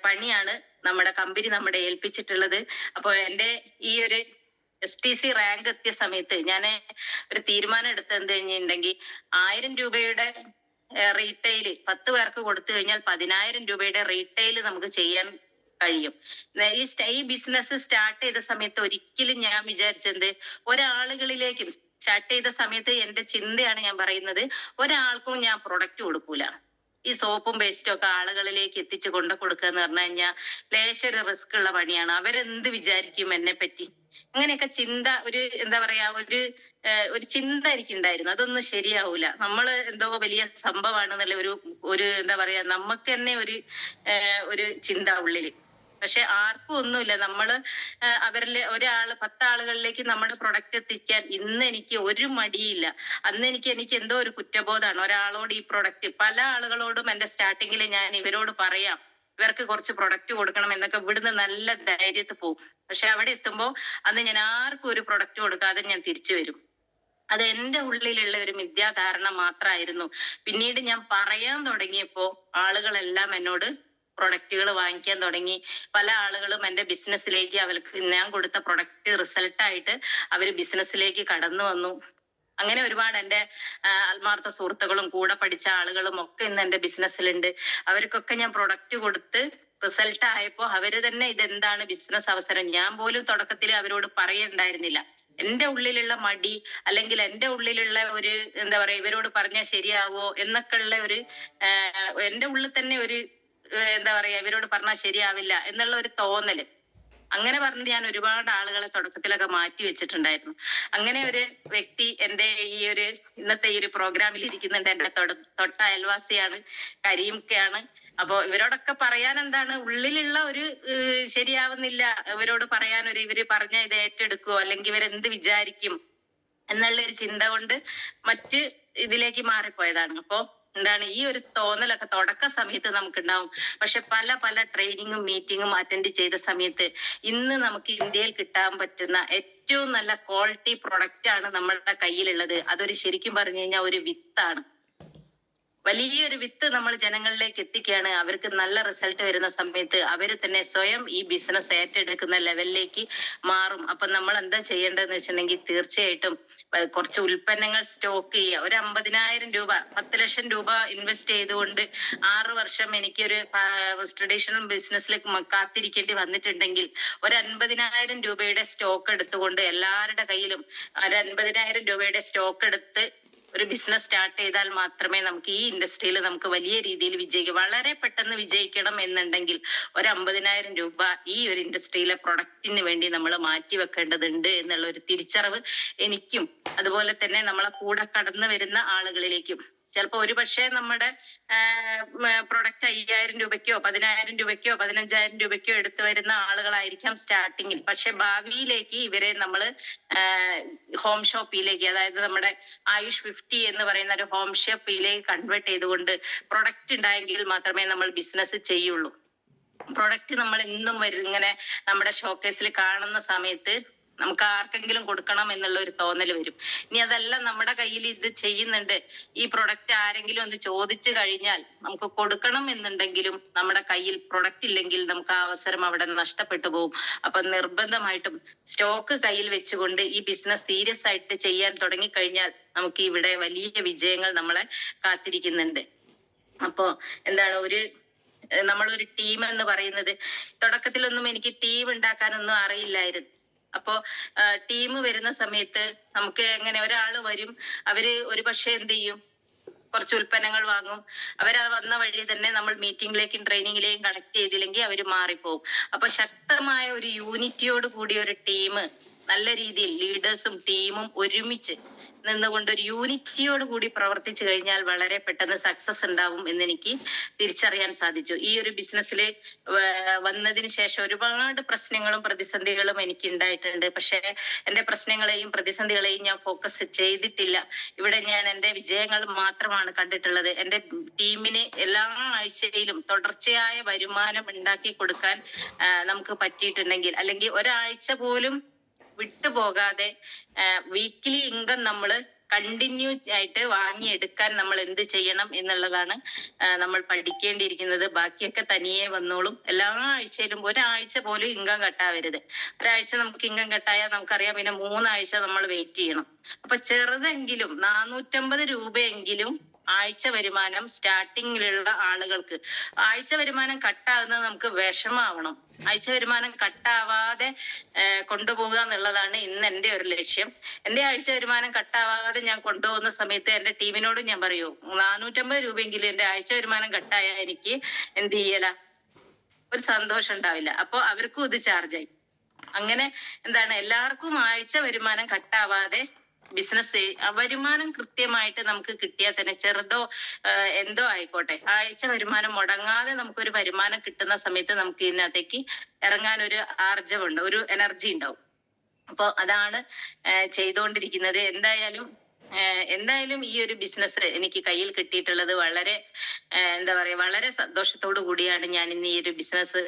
Speaker 1: പണിയാണ് നമ്മുടെ കമ്പനി ഏൽപ്പിച്ചിട്ടുള്ളത്. അപ്പൊ എന്റെ ഈ ഒരു STC റാങ്ക് എത്തിയ സമയത്ത് ഞാൻ ഒരു തീരുമാനം എടുത്ത് എന്ത് കഴിഞ്ഞിട്ടുണ്ടെങ്കിൽ 1000 രൂപയുടെ റീറ്റെയില് 10 പേർക്ക് കൊടുത്തു കഴിഞ്ഞാൽ 10,000 രൂപയുടെ റീറ്റെയില് നമുക്ക് ചെയ്യാൻ കഴിയും. ഈ ബിസിനസ് സ്റ്റാർട്ട് ചെയ്ത സമയത്ത് ഒരിക്കലും ഞാൻ വിചാരിച്ചത് ഒരാളുകളിലേക്കും സ്റ്റാർട്ട് ചെയ്ത സമയത്ത് എന്റെ ചിന്തയാണ് ഞാൻ പറയുന്നത്, ഒരാൾക്കും ഞാൻ പ്രൊഡക്റ്റ് കൊടുക്കൂല. ഈ സോപ്പും പേസ്റ്റും ഒക്കെ ആളുകളിലേക്ക് എത്തിച്ചു കൊടുക്കുക എന്ന് പറഞ്ഞു കഴിഞ്ഞാൽ ലേശൊരു റിസ്ക് ഉള്ള പണിയാണ്. അവരെന്ത് വിചാരിക്കും എന്നെ പറ്റി? അങ്ങനെയൊക്കെ ചിന്ത എന്താ പറയാ, ഒരു ചിന്ത എനിക്കുണ്ടായിരുന്നു. അതൊന്നും ശരിയാവൂല, നമ്മള് എന്തോ വലിയ സംഭവമാണെന്നുള്ള ഒരു എന്താ പറയാ, നമുക്ക് തന്നെ ഒരു ചിന്ത ഉള്ളില്. പക്ഷെ ആർക്കും ഒന്നുമില്ല. അവരിലെ 10 ആളുകളിലേക്ക് നമ്മുടെ പ്രൊഡക്റ്റ് എത്തിക്കാൻ ഇന്ന് എനിക്ക് ഒരു മടിയില്ല. അന്ന് എനിക്ക് എന്തോ ഒരു കുറ്റബോധമാണ് ഒരാളോട് ഈ പ്രൊഡക്റ്റ്. പല ആളുകളോടും എന്റെ സ്റ്റാർട്ടിങ്ങിൽ ഞാൻ ഇവരോട് പറയാം ഇവർക്ക് കുറച്ച് പ്രൊഡക്റ്റ് കൊടുക്കണം എന്നൊക്കെ ഇവിടുന്ന് നല്ല ധൈര്യത്തിൽ പോകും. പക്ഷെ അവിടെ എത്തുമ്പോ അന്ന് ഞാൻ ആർക്കും ഒരു പ്രൊഡക്റ്റ് കൊടുക്കാതെ ഞാൻ തിരിച്ചു വരും. അത് എന്റെ ഉള്ളിലുള്ള ഒരു മിഥ്യാധാരണ മാത്രമായിരുന്നു. പിന്നീട് ഞാൻ പറയാൻ തുടങ്ങിയപ്പോ ആളുകളെല്ലാം എന്നോട് പ്രൊഡക്റ്റുകൾ വാങ്ങിക്കാൻ തുടങ്ങി. പല ആളുകളും എന്റെ ബിസിനസ്സിലേക്ക് അവർക്ക് ഞാൻ കൊടുത്ത പ്രൊഡക്റ്റ് റിസൾട്ടായിട്ട് അവര് ബിസിനസ്സിലേക്ക് കടന്നു വന്നു. അങ്ങനെ ഒരുപാട് എന്റെ ആത്മാർത്ഥ സുഹൃത്തുക്കളും കൂടെ പഠിച്ച ആളുകളും ഒക്കെ ഇന്ന് എന്റെ ബിസിനസ്സിലുണ്ട്. അവർക്കൊക്കെ ഞാൻ പ്രൊഡക്റ്റ് കൊടുത്ത് റിസൾട്ട് ആയപ്പോ അവര് തന്നെ ഇതെന്താണ് ബിസിനസ് അവസരം, ഞാൻ പോലും തുടക്കത്തിൽ അവരോട് പറയണ്ടായിരുന്നില്ല. എന്റെ ഉള്ളിലുള്ള മടി, അല്ലെങ്കിൽ എന്റെ ഉള്ളിലുള്ള എന്താ പറയാ, ഇവരോട് പറഞ്ഞാൽ ശരിയാവോ എന്നൊക്കെ ഉള്ള എന്റെ ഉള്ളിൽ തന്നെ എന്താ പറയാ, ഇവരോട് പറഞ്ഞാൽ ശരിയാവില്ല എന്നുള്ള ഒരു തോന്നല്. അങ്ങനെ പറഞ്ഞിട്ട് ഞാൻ ഒരുപാട് ആളുകളെ തുടക്കത്തിലൊക്കെ മാറ്റി വെച്ചിട്ടുണ്ടായിരുന്നു. അങ്ങനെ ഒരു വ്യക്തി എന്റെ ഇന്നത്തെ ഈ ഒരു പ്രോഗ്രാമിൽ ഇരിക്കുന്നുണ്ട്. എന്റെ തൊട്ട അയൽവാസിയാണ്, കരീംക്കയാണ്. അപ്പൊ ഇവരോടൊക്കെ പറയാൻ എന്താണ്, ഉള്ളിലുള്ള ശരിയാവുന്നില്ല ഇവരോട് പറയാൻ, ഇവര് പറഞ്ഞ ഇത് ഏറ്റെടുക്കുവോ അല്ലെങ്കിൽ ഇവരെന്ത് വിചാരിക്കും എന്നുള്ള ചിന്ത കൊണ്ട് മറ്റ് ഇതിലേക്ക് മാറിപ്പോയതാണ്. അപ്പൊ എന്താണ് ഈ തോന്നലൊക്കെ തുടക്ക സമയത്ത് നമുക്കുണ്ടാവും. പക്ഷെ പല ട്രെയിനിങ്ങും മീറ്റിങ്ങും അറ്റൻഡ് ചെയ്ത സമയത്ത് ഇന്ന് നമുക്ക് ഇന്ത്യയിൽ കിട്ടാൻ പറ്റുന്ന ഏറ്റവും നല്ല ക്വാളിറ്റി പ്രൊഡക്റ്റ് ആണ് നമ്മളുടെ കയ്യിലുള്ളത്. ശരിക്കും പറഞ്ഞു കഴിഞ്ഞാൽ ഒരു വിത്താണ്. വലിയൊരു വിത്ത് നമ്മൾ ജനങ്ങളിലേക്ക് എത്തിക്കുകയാണ്. അവർക്ക് നല്ല റിസൾട്ട് വരുന്ന സമയത്ത് അവര് തന്നെ സ്വയം ഈ ബിസിനസ് ഏറ്റെടുക്കുന്ന ലെവലിലേക്ക് മാറും. അപ്പൊ നമ്മൾ എന്താ ചെയ്യേണ്ടതെന്ന് വെച്ചിട്ടുണ്ടെങ്കിൽ തീർച്ചയായിട്ടും കുറച്ച് ഉൽപ്പന്നങ്ങൾ സ്റ്റോക്ക് ചെയ്യുക. 50,000 രൂപ 10 ലക്ഷം രൂപ ഇൻവെസ്റ്റ് ചെയ്തുകൊണ്ട് 6 വർഷം എനിക്കൊരു ട്രഡീഷണൽ ബിസിനസ്സിലേക്ക് കാത്തിരിക്കേണ്ടി വന്നിട്ടുണ്ടെങ്കിൽ 50,000 രൂപയുടെ സ്റ്റോക്ക് എടുത്തുകൊണ്ട് എല്ലാവരുടെ കയ്യിലും 50,000 രൂപയുടെ സ്റ്റോക്ക് എടുത്ത് ഒരു ബിസിനസ് സ്റ്റാർട്ട് ചെയ്താൽ മാത്രമേ നമുക്ക് ഈ ഇൻഡസ്ട്രിയിൽ നമുക്ക് വലിയ രീതിയിൽ വളരെ പെട്ടെന്ന് വിജയിക്കണം എന്നുണ്ടെങ്കിൽ 50,000 രൂപ ഈ ഒരു ഇൻഡസ്ട്രിയിലെ പ്രൊഡക്റ്റിന് വേണ്ടി നമ്മൾ മാറ്റി വെക്കേണ്ടതുണ്ട് എന്നുള്ള ഒരു തിരിച്ചറിവ് എനിക്കും അതുപോലെ തന്നെ നമ്മളെ കൂടെ കടന്നു വരുന്ന ആളുകളിലേക്കും. ചിലപ്പോ ഒരുപക്ഷെ നമ്മുടെ പ്രൊഡക്റ്റ് 5,000 രൂപയ്ക്കോ 10,000 രൂപയ്ക്കോ 15,000 രൂപയ്ക്കോ എടുത്തു വരുന്ന ആളുകളായിരിക്കാം സ്റ്റാർട്ടിങ്ങിൽ. പക്ഷെ ഭാവിയിലേക്ക് ഇവരെ നമ്മൾ ഹോം ഷോപ്പിലേക്ക്, അതായത് നമ്മുടെ ആയുഷ് 50 എന്ന് പറയുന്ന ഒരു ഹോം ഷോപ്പിലേക്ക് കൺവേർട്ട് ചെയ്തുകൊണ്ട് പ്രൊഡക്റ്റ് ഉണ്ടായെങ്കിൽ മാത്രമേ നമ്മൾ ബിസിനസ് ചെയ്യുള്ളൂ. പ്രൊഡക്റ്റ് നമ്മൾ എന്നും ഇങ്ങനെ നമ്മുടെ ഷോക്കേസിൽ കാണുന്ന സമയത്ത് നമുക്ക് ആർക്കെങ്കിലും കൊടുക്കണം എന്നുള്ള ഒരു തോന്നൽ വരും. ഇനി അതല്ല നമ്മുടെ കയ്യിൽ ഇത് ചെയ്യുന്നുണ്ട്, ഈ പ്രൊഡക്റ്റ് ആരെങ്കിലും ഒന്ന് ചോദിച്ചു കഴിഞ്ഞാൽ നമുക്ക് കൊടുക്കണം എന്നുണ്ടെങ്കിലും നമ്മുടെ കയ്യിൽ പ്രൊഡക്റ്റ് ഇല്ലെങ്കിൽ നമുക്ക് ആ അവസരം അവിടെ നഷ്ടപ്പെട്ടു പോകും. അപ്പൊ നിർബന്ധമായിട്ടും സ്റ്റോക്ക് കയ്യിൽ വെച്ചുകൊണ്ട് ഈ ബിസിനസ് സീരിയസ് ആയിട്ട് ചെയ്യാൻ തുടങ്ങിക്കഴിഞ്ഞാൽ നമുക്ക് ഇവിടെ വലിയ വിജയങ്ങൾ നമ്മളെ കാത്തിരിക്കുന്നുണ്ട്. അപ്പോ എന്താണ് നമ്മളൊരു ടീം എന്ന് പറയുന്നത്, തുടക്കത്തിലൊന്നും എനിക്ക് ടീം ഉണ്ടാക്കാനൊന്നും അറിയില്ലായിരുന്നു. അപ്പോ ടീം വരുന്ന സമയത്ത് നമുക്ക് എങ്ങനെ ഒരാള് വരും, അവര് ഒരു പക്ഷെ എന്ത് ചെയ്യും, കുറച്ച് ഉൽപ്പന്നങ്ങൾ വാങ്ങും, അവരാ വന്ന വഴി തന്നെ നമ്മൾ മീറ്റിംഗിലേക്കും ട്രെയിനിങ്ങിലേക്കും കണക്ട് ചെയ്തില്ലെങ്കിൽ അവര് മാറിപ്പോവും. അപ്പൊ ശക്തമായ ഒരു യൂണിറ്റിയോട് കൂടിയ ഒരു ടീം, നല്ല രീതിയിൽ ലീഡേഴ്സും ടീമും ഒരുമിച്ച് നിന്നുകൊണ്ട് ഒരു യൂണിറ്റിയോട് കൂടി പ്രവർത്തിച്ചു കഴിഞ്ഞാൽ വളരെ പെട്ടെന്ന് സക്സസ് ഉണ്ടാവും എന്ന് എനിക്ക് തിരിച്ചറിയാൻ സാധിച്ചു. ഈ ഒരു ബിസിനസ്സിൽ വന്നതിന് ശേഷം ഒരുപാട് പ്രശ്നങ്ങളും പ്രതിസന്ധികളും എനിക്ക് ഉണ്ടായിട്ടുണ്ട്. പക്ഷെ എന്റെ പ്രശ്നങ്ങളെയും പ്രതിസന്ധികളെയും ഞാൻ ഫോക്കസ് ചെയ്തിട്ടില്ല. ഇവിടെ ഞാൻ എന്റെ വിജയങ്ങൾ മാത്രമാണ് കണ്ടിട്ടുള്ളത്. എന്റെ ടീമിന് എല്ലാ ആഴ്ചയിലും തുടർച്ചയായ വരുമാനം ഉണ്ടാക്കി കൊടുക്കാൻ നമുക്ക് പറ്റിയിട്ടുണ്ടെങ്കിൽ, അല്ലെങ്കിൽ ഒരാഴ്ച പോലും വിട്ടുപോകാതെ വീക്ക്ലി ഇൻകം നമ്മൾ കണ്ടിന്യൂ ആയിട്ട് വാങ്ങിയെടുക്കാൻ നമ്മൾ എന്ത് ചെയ്യണം എന്നുള്ളതാണ് നമ്മൾ പഠിക്കേണ്ടിയിരിക്കുന്നത്. ബാക്കിയൊക്കെ തനിയെ വന്നോളും. എല്ലാ ആഴ്ചയിലും ഒരാഴ്ച പോലും ഇൻകം കട്ടാവരുത്. ഒരാഴ്ച നമുക്ക് ഇൻകം കട്ടായാൽ നമുക്കറിയാം, പിന്നെ 3 ആഴ്ച നമ്മൾ വെയിറ്റ് ചെയ്യണം. അപ്പൊ ചെറുതെങ്കിലും 450 രൂപയെങ്കിലും ആഴ്ച വരുമാനം സ്റ്റാർട്ടിങ്ങിലുള്ള ആളുകൾക്ക്, ആഴ്ച വരുമാനം കട്ടാകുന്നത് നമുക്ക് വിഷമാവണം. ആഴ്ച വരുമാനം കട്ടാവാതെ കൊണ്ടുപോകുക എന്നുള്ളതാണ് ഇന്ന് എന്റെ ഒരു ലക്ഷ്യം. എന്റെ ആഴ്ച വരുമാനം കട്ടാവാതെ ഞാൻ കൊണ്ടുപോകുന്ന സമയത്ത് എന്റെ ടീമിനോട് ഞാൻ പറയൂ, 450 രൂപയെങ്കിലും എന്റെ ആഴ്ച വരുമാനം കട്ടായ എനിക്ക് എന്ത് ചെയ്യല, ഒരു സന്തോഷം ഉണ്ടാവില്ല. അപ്പൊ അവർക്കും ഇത് ചാർജായി. അങ്ങനെ എന്താണ്, എല്ലാവർക്കും ആഴ്ച വരുമാനം കട്ടാവാതെ ബിസിനസ് വരുമാനം കൃത്യമായിട്ട് നമുക്ക് കിട്ടിയാൽ തന്നെ, ചെറുതോ എന്തോ ആയിക്കോട്ടെ, ആഴ്ച വരുമാനം മുടങ്ങാതെ നമുക്കൊരു വരുമാനം കിട്ടുന്ന സമയത്ത് നമുക്ക് ഇതിനകത്തേക്ക് ഇറങ്ങാൻ ഒരു ആർജവുണ്ട്, ഒരു എനർജി ഉണ്ടാവും. അപ്പൊ അതാണ് ചെയ്തുകൊണ്ടിരിക്കുന്നത്. എന്തായാലും ഈ ഒരു ബിസിനസ് എനിക്ക് കയ്യിൽ കിട്ടിയിട്ടുള്ളത് വളരെ എന്താ പറയാ, വളരെ സന്തോഷത്തോടു കൂടിയാണ് ഞാൻ ഇന്ന് ഈ ഒരു ബിസിനസ്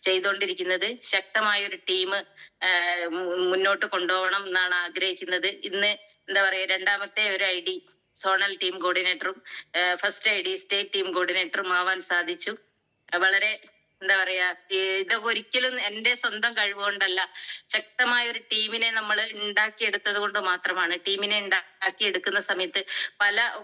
Speaker 1: ചെയ്തുകൊണ്ടിരിക്കുന്നത്. ശക്തമായ ഒരു ടീം മുന്നോട്ട് കൊണ്ടുപോകണം എന്നാണ് ആഗ്രഹിക്കുന്നത്. ഇന്ന് എന്താ പറയാ, രണ്ടാമത്തെ ഒരു ID സോണൽ ടീം കോർഡിനേറ്ററും ഫസ്റ്റ് ID സ്റ്റേറ്റ് ടീം കോർഡിനേറ്ററും ആവാൻ സാധിച്ചു. വളരെ എന്താ പറയാ, ഇതൊക്കെ ഒരിക്കലും എന്റെ സ്വന്തം കഴിവുകൊണ്ടല്ല, ശക്തമായ ഒരു ടീമിനെ നമ്മൾ ഉണ്ടാക്കിയെടുത്തത് കൊണ്ട് മാത്രമാണ്. ടീമിനെ ഉണ്ടാക്കിയെടുക്കുന്ന സമയത്ത്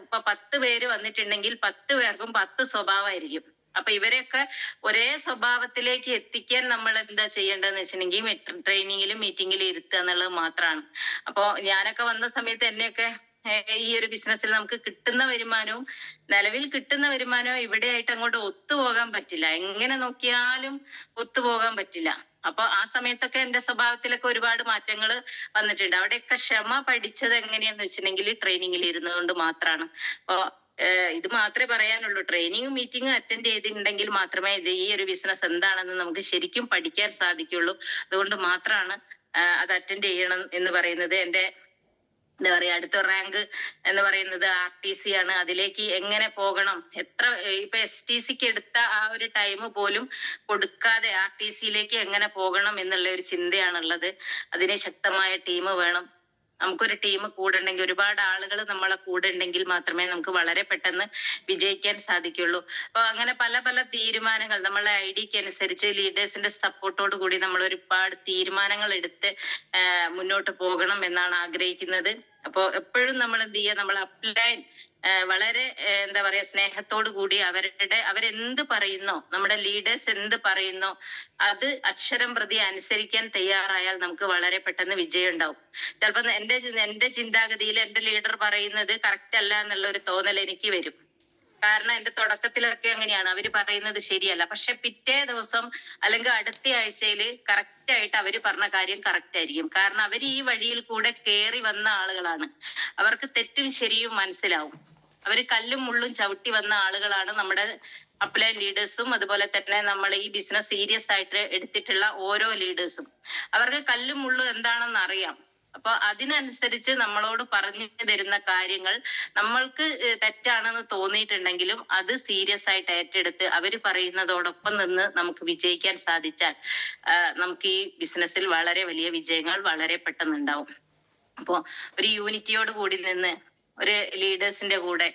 Speaker 1: ഇപ്പൊ 10 പേര് വന്നിട്ടുണ്ടെങ്കിൽ 10 പേർക്കും 10 സ്വഭാവമായിരിക്കും. അപ്പൊ ഇവരെയൊക്കെ ഒരേ സ്വഭാവത്തിലേക്ക് എത്തിക്കാൻ നമ്മൾ എന്താ ചെയ്യേണ്ടതെന്ന് വെച്ചിട്ടുണ്ടെങ്കിൽ ട്രെയിനിങ്ങിലും മീറ്റിങ്ങിലും ഇരുത്തുക എന്നുള്ളത് മാത്രമാണ്. അപ്പൊ ഞാനൊക്കെ വന്ന സമയത്ത് എന്നെയൊക്കെ ഈ ഒരു ബിസിനസ്സിൽ നമുക്ക് കിട്ടുന്ന വരുമാനവും നിലവിൽ കിട്ടുന്ന വരുമാനവും ഇവിടെയായിട്ട് അങ്ങോട്ട് ഒത്തുപോകാൻ പറ്റില്ല. എങ്ങനെ നോക്കിയാലും ഒത്തുപോകാൻ പറ്റില്ല. അപ്പൊ ആ സമയത്തൊക്കെ എന്റെ സ്വഭാവത്തിലൊക്കെ ഒരുപാട് മാറ്റങ്ങൾ വന്നിട്ടുണ്ട്. അവിടെയൊക്കെ ക്ഷമ പഠിച്ചത് എങ്ങനെയാന്ന് വെച്ചിട്ടുണ്ടെങ്കിൽ ട്രെയിനിങ്ങിൽ ഇരുന്നുകൊണ്ട് മാത്രമാണ്. അപ്പൊ ഇത് മാത്രമേ പറയാനുള്ളൂ. ട്രെയിനിങ്ങും മീറ്റിങ്ങും അറ്റൻഡ് ചെയ്തിട്ടുണ്ടെങ്കിൽ മാത്രമേ ഈ ഒരു ബിസിനസ് എന്താണെന്ന് നമുക്ക് ശരിക്കും പഠിക്കാൻ സാധിക്കുള്ളൂ. അതുകൊണ്ട് മാത്രമാണ് അത് അറ്റൻഡ് ചെയ്യണം എന്ന് പറയുന്നത്. എന്റെ എന്താ പറയാ, അടുത്ത റാങ്ക് എന്ന് പറയുന്നത് RTC ആണ്. അതിലേക്ക് എങ്ങനെ പോകണം, ഇപ്പൊ STCക്ക് എടുത്ത ആ ഒരു ടൈം പോലും കൊടുക്കാതെ RTCയിലേക്ക് എങ്ങനെ പോകണം എന്നുള്ള ഒരു ചിന്തയാണുള്ളത്. അതിന് ശക്തമായ ടീം വേണം. നമുക്കൊരു ടീം കൂടെ ഉണ്ടെങ്കിൽ, ഒരുപാട് ആളുകൾ നമ്മളെ കൂടെ ഉണ്ടെങ്കിൽ മാത്രമേ നമുക്ക് വളരെ പെട്ടെന്ന് വിജയിക്കാൻ സാധിക്കുള്ളൂ. അപ്പൊ അങ്ങനെ പല പല തീരുമാനങ്ങൾ നമ്മളെ IDക്ക് അനുസരിച്ച് ലീഡേഴ്സിന്റെ സപ്പോർട്ടോട് കൂടി നമ്മൾ ഒരുപാട് തീരുമാനങ്ങൾ എടുത്ത് മുന്നോട്ട് പോകണം എന്നാണ് ആഗ്രഹിക്കുന്നത്. അപ്പൊ എപ്പോഴും നമ്മൾ എന്ത് ചെയ്യുക, നമ്മൾ അപ്ലൈൻ വളരെ എന്താ പറയാ, സ്നേഹത്തോടു കൂടി അവരെന്ത് പറയുന്നോ, നമ്മുടെ ലീഡേഴ്സ് എന്ത് പറയുന്നോ അത് അക്ഷരം പ്രതി അനുസരിക്കാൻ തയ്യാറായാൽ നമുക്ക് വളരെ പെട്ടെന്ന് വിജയം ഉണ്ടാവും. ചിലപ്പോ എന്റെ ചിന്താഗതിയിൽ എന്റെ ലീഡർ പറയുന്നത് കറക്റ്റ് അല്ല എന്നുള്ള ഒരു തോന്നൽ എനിക്ക് വരും. കാരണം എന്റെ തുടക്കത്തിലൊക്കെ അങ്ങനെയാണ്, അവര് പറയുന്നത് ശരിയല്ല. പക്ഷെ പിറ്റേ ദിവസം അല്ലെങ്കിൽ അടുത്ത ആഴ്ചയിൽ കറക്റ്റ് ആയിട്ട് അവര് പറഞ്ഞ കാര്യം കറക്റ്റ് ആയിരിക്കും. കാരണം അവർ ഈ വഴിയിൽ കൂടെ കേറി വന്ന ആളുകളാണ്. അവർക്ക് തെറ്റും ശരിയും മനസ്സിലാവും. അവര് കല്ലും മുള്ളും ചവിട്ടി വന്ന ആളുകളാണ് നമ്മുടെ അപ്ലൈൻ ലീഡേഴ്സും, അതുപോലെ തന്നെ നമ്മൾ ഈ ബിസിനസ് സീരിയസ് ആയിട്ട് എടുത്തിട്ടുള്ള ഓരോ ലീഡേഴ്സും. അവർക്ക് കല്ലും മുള്ളും എന്താണെന്ന് അറിയാം. അപ്പൊ അതിനനുസരിച്ച് നമ്മളോട് പറഞ്ഞു തരുന്ന കാര്യങ്ങൾ നമ്മൾക്ക് തെറ്റാണെന്ന് തോന്നിയിട്ടുണ്ടെങ്കിലും അത് സീരിയസ് ആയിട്ട് ഏറ്റെടുത്ത് അവർ പറയുന്നതോടൊപ്പം നിന്ന് നമുക്ക് വിജയിക്കാൻ സാധിച്ചാൽ നമുക്ക് ഈ ബിസിനസ്സിൽ വളരെ വലിയ വിജയങ്ങൾ വളരെ പെട്ടെന്ന് ഉണ്ടാവും. അപ്പോ ഒരു യൂണിറ്റിയോട് കൂടി നിന്ന് ഒരു ലീഡേഴ്സിന്റെ കൂടെ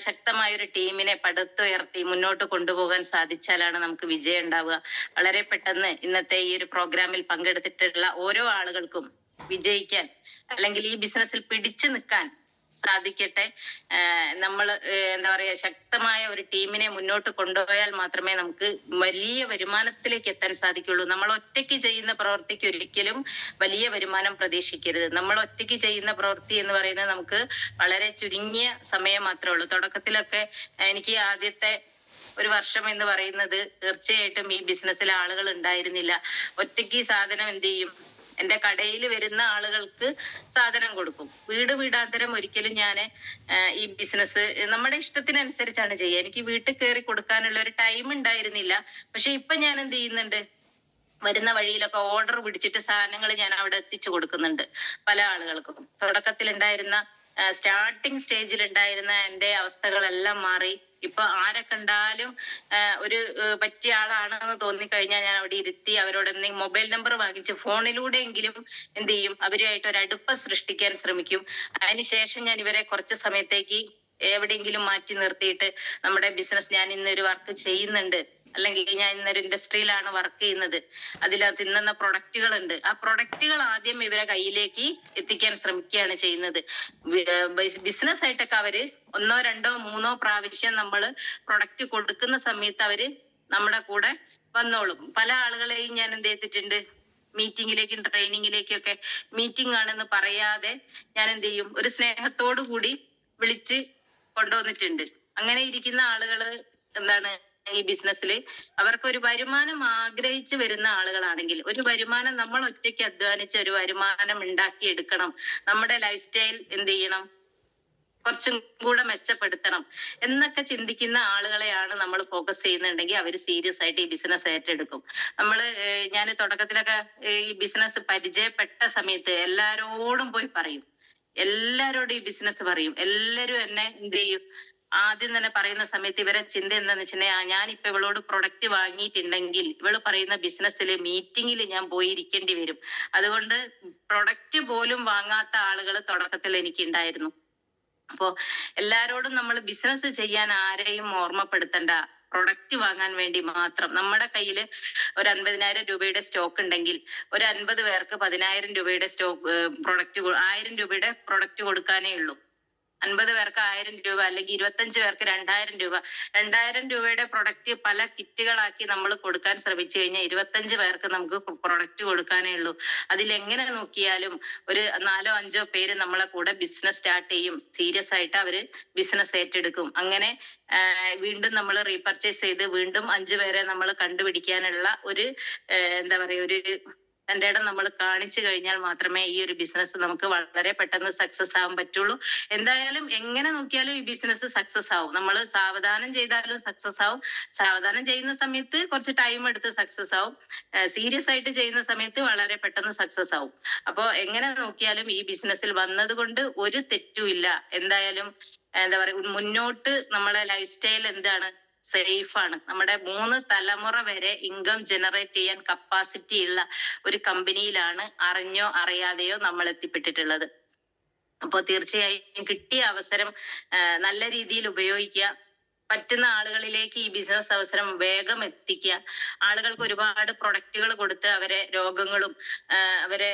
Speaker 1: ശക്തമായ ഒരു ടീമിനെ പടുത്തുയർത്തി മുന്നോട്ട് കൊണ്ടുപോകാൻ സാധിച്ചാലാണ് നമുക്ക് വിജയം ഉണ്ടാവുക. വളരെ പെട്ടെന്ന് ഇന്നത്തെ ഈ ഒരു പ്രോഗ്രാമിൽ പങ്കെടുത്തിട്ടുള്ള ഓരോ ആളുകൾക്കും വിജയിക്കാൻ അല്ലെങ്കിൽ ഈ ബിസിനസ്സിൽ പിടിച്ചു നിൽക്കാൻ സാധിക്കട്ടെ. നമ്മൾ എന്താ പറയാ, ശക്തമായ ഒരു ടീമിനെ മുന്നോട്ട് കൊണ്ടുപോയാൽ മാത്രമേ നമുക്ക് വലിയ വരുമാനത്തിലേക്ക് എത്താൻ സാധിക്കുള്ളൂ. നമ്മൾ ഒറ്റയ്ക്ക് ചെയ്യുന്ന പ്രവൃത്തിക്ക് ഒരിക്കലും വലിയ വരുമാനം പ്രതീക്ഷിക്കരുത്. നമ്മൾ ഒറ്റയ്ക്ക് ചെയ്യുന്ന പ്രവൃത്തി എന്ന് പറയുന്നത് നമുക്ക് വളരെ ചുരുങ്ങിയ സമയം മാത്രമേ ഉള്ളൂ. തുടക്കത്തിലൊക്കെ എനിക്ക് ആദ്യത്തെ ഒരു വർഷം എന്ന് പറയുന്നത് തീർച്ചയായിട്ടും ഈ ബിസിനസ്സിൽ ആളുകൾ ഉണ്ടായിരുന്നില്ല. ഒറ്റയ്ക്ക് സാധനം എന്ത് ചെയ്യും, എന്റെ കടയിൽ വരുന്ന ആളുകൾക്ക് സാധനം കൊടുക്കും. വീട് വീടാന്തരം ഒരിക്കലും ഞാൻ ഈ ബിസിനസ് നമ്മുടെ ഇഷ്ടത്തിനനുസരിച്ചാണ് ചെയ്യുക. എനിക്ക് വീട്ടിൽ കയറി കൊടുക്കാനുള്ള ഒരു ടൈം ഉണ്ടായിരുന്നില്ല. പക്ഷെ ഇപ്പൊ ഞാൻ എന്ത് ചെയ്യുന്നുണ്ട്, വരുന്ന വഴിയിലൊക്കെ ഓർഡർ പിടിച്ചിട്ട് സാധനങ്ങൾ ഞാൻ അവിടെ എത്തിച്ചു കൊടുക്കുന്നുണ്ട് പല ആളുകൾക്കും. തുടക്കത്തിൽ ഉണ്ടായിരുന്ന സ്റ്റാർട്ടിങ് സ്റ്റേജിൽ ഉണ്ടായിരുന്ന എന്റെ അവസ്ഥകളെല്ലാം മാറി. ഇപ്പൊ ആരെ കണ്ടാലും ഒരു പറ്റിയ ആളാണെന്ന് തോന്നിക്കഴിഞ്ഞാൽ ഞാൻ അവിടെ ഇരുത്തി അവരോട് എന്തെങ്കിലും മൊബൈൽ നമ്പർ വാങ്ങിച്ച് ഫോണിലൂടെയെങ്കിലും എന്ത് ചെയ്യും, അവരുമായിട്ട് ഒരു അടുപ്പം സൃഷ്ടിക്കാൻ ശ്രമിക്കും. അതിനുശേഷം ഞാൻ ഇവരെ കുറച്ച് സമയത്തേക്ക് എവിടെയെങ്കിലും മാറ്റി നിർത്തിയിട്ട് നമ്മുടെ ബിസിനസ്, ഞാൻ ഇന്നൊരു വർക്ക് ചെയ്യുന്നുണ്ട്, അല്ലെങ്കിൽ ഞാൻ ഇന്നൊരു ഇൻഡസ്ട്രിയിലാണ് വർക്ക് ചെയ്യുന്നത്, അതിനകത്ത് ഇന്ന പ്രൊഡക്റ്റുകൾ ഉണ്ട്, ആ പ്രൊഡക്റ്റുകൾ ആദ്യം ഇവരെ കയ്യിലേക്ക് എത്തിക്കാൻ ശ്രമിക്കുകയാണ് ചെയ്യുന്നത്. ബിസിനസ് ആയിട്ടൊക്കെ അവര് 1, 2, 3 പ്രാവശ്യം നമ്മൾ പ്രൊഡക്റ്റ് കൊടുക്കുന്ന സമയത്ത് അവര് നമ്മുടെ കൂടെ വന്നോളും. പല ആളുകളെയും ഞാൻ എന്ത് ചെയ്തിട്ടുണ്ട്, മീറ്റിങ്ങിലേക്കും ട്രെയിനിങ്ങിലേക്കും ഒക്കെ മീറ്റിംഗ് ആണെന്ന് പറയാതെ ഞാൻ എന്ത് ചെയ്യും, ഒരു സ്നേഹത്തോടു കൂടി വിളിച്ച് കൊണ്ടുവന്നിട്ടുണ്ട്. അങ്ങനെ ഇരിക്കുന്ന ആളുകള് എന്താണ്, ഈ ബിസിനസ്സിൽ അവർക്ക് ഒരു വരുമാനം ആഗ്രഹിച്ച് വരുന്ന ആളുകളാണെങ്കിൽ, ഒരു വരുമാനം നമ്മൾ ഒറ്റയ്ക്ക് അധ്വാനിച്ച് ഒരു വരുമാനം ഉണ്ടാക്കിയെടുക്കണം, നമ്മുടെ ലൈഫ് സ്റ്റൈൽ എന്ത് ചെയ്യണം, കുറച്ചും കൂടെ മെച്ചപ്പെടുത്തണം എന്നൊക്കെ ചിന്തിക്കുന്ന ആളുകളെയാണ് നമ്മൾ ഫോക്കസ് ചെയ്യുന്നുണ്ടെങ്കിൽ അവർ സീരിയസ് ആയിട്ട് ഈ ബിസിനസ് ഏറ്റെടുക്കും. ഞാൻ തുടക്കത്തിലൊക്കെ ഈ ബിസിനസ് പരിചയപ്പെട്ട സമയത്ത് എല്ലാരോടും പോയി പറയും, എല്ലാരോടും ഈ ബിസിനസ് പറയും. എല്ലാരും എന്നെ എന്ത് ചെയ്യും, ആദ്യം തന്നെ പറയുന്ന സമയത്ത് ഇവരെ ചിന്ത എന്താന്ന് വെച്ചിട്ടുണ്ടെങ്കിൽ, ഞാനിപ്പോ ഇവളോട് പ്രൊഡക്റ്റ് വാങ്ങിയിട്ടുണ്ടെങ്കിൽ ഇവള് പറയുന്ന ബിസിനസ്സിൽ മീറ്റിങ്ങിൽ ഞാൻ പോയിരിക്കേണ്ടി വരും. അതുകൊണ്ട് പ്രൊഡക്റ്റ് പോലും വാങ്ങാത്ത ആളുകൾ തുടക്കത്തിൽ എനിക്ക് ഉണ്ടായിരുന്നു. അപ്പോ എല്ലാരോടും നമ്മൾ ബിസിനസ് ചെയ്യാൻ ആരെയും ഓർമ്മപ്പെടുത്തണ്ട, പ്രൊഡക്റ്റ് വാങ്ങാൻ വേണ്ടി മാത്രം. നമ്മുടെ കയ്യിൽ ഒരു 50,000 രൂപയുടെ സ്റ്റോക്ക് ഉണ്ടെങ്കിൽ ഒരു 50 പേർക്ക് 10,000 രൂപയുടെ സ്റ്റോക്ക് പ്രൊഡക്റ്റ് 1000 രൂപയുടെ പ്രൊഡക്റ്റ് കൊടുക്കാനേ ഉള്ളൂ. 50 പേർക്ക് 1000 രൂപ, അല്ലെങ്കിൽ 25 പേർക്ക് 2000 രൂപ. 2000 രൂപയുടെ പ്രൊഡക്റ്റ് പല കിറ്റുകളാക്കി നമ്മൾ കൊടുക്കാൻ ശ്രമിച്ചു കഴിഞ്ഞാൽ 25 പേർക്ക് നമുക്ക് പ്രൊഡക്റ്റ് കൊടുക്കാനേ ഉള്ളൂ. അതിലെങ്ങനെ നോക്കിയാലും ഒരു 4 or 5 പേര് നമ്മളെ കൂടെ ബിസിനസ് സ്റ്റാർട്ട് ചെയ്യും. സീരിയസ് ആയിട്ട് അവര് ബിസിനസ് ഏറ്റെടുക്കും. അങ്ങനെ വീണ്ടും നമ്മൾ റീപർച്ചേസ് ചെയ്ത് വീണ്ടും 5 പേരെ നമ്മൾ കണ്ടുപിടിക്കാനുള്ള ഒരു എന്താ പറയാ, ഒരു തന്റെ ഇടം നമ്മൾ കാണിച്ചു കഴിഞ്ഞാൽ മാത്രമേ ഈ ഒരു ബിസിനസ് നമുക്ക് വളരെ പെട്ടെന്ന് സക്സസ് ആവാൻ പറ്റുള്ളൂ. എന്തായാലും എങ്ങനെ നോക്കിയാലും ഈ ബിസിനസ് സക്സസ് ആവും. നമ്മൾ സാവധാനം ചെയ്താലും സക്സസ് ആവും. സാവധാനം ചെയ്യുന്ന സമയത്ത് കുറച്ച് ടൈം എടുത്ത് സക്സസ് ആവും. സീരിയസ് ആയിട്ട് ചെയ്യുന്ന സമയത്ത് വളരെ പെട്ടെന്ന് സക്സസ് ആവും. അപ്പൊ എങ്ങനെ നോക്കിയാലും ഈ ബിസിനസ്സിൽ വന്നത് കൊണ്ട് ഒരു തെറ്റുമില്ല. എന്തായാലും എന്താ പറയുക, മുന്നോട്ട് നമ്മളെ ലൈഫ് സ്റ്റൈൽ എന്താണ്, സേഫ് ആണ്. നമ്മുടെ 3 തലമുറ വരെ ഇൻകം ജനറേറ്റ് ചെയ്യാൻ കപ്പാസിറ്റി ഉള്ള ഒരു കമ്പനിയിലാണ് അറിഞ്ഞോ അറിയാതെയോ നമ്മൾ എത്തിപ്പെട്ടിട്ടുള്ളത്. അപ്പോൾ തീർച്ചയായും കിട്ടിയ അവസരം നല്ല രീതിയിൽ ഉപയോഗിക്കുക. പറ്റുന്ന ആളുകളിലേക്ക് ഈ ബിസിനസ് അവസരം വേഗം എത്തിക്കുക. ആളുകൾക്ക് ഒരുപാട് പ്രൊഡക്റ്റുകൾ കൊടുത്ത് അവരെ രോഗങ്ങളും അവരെ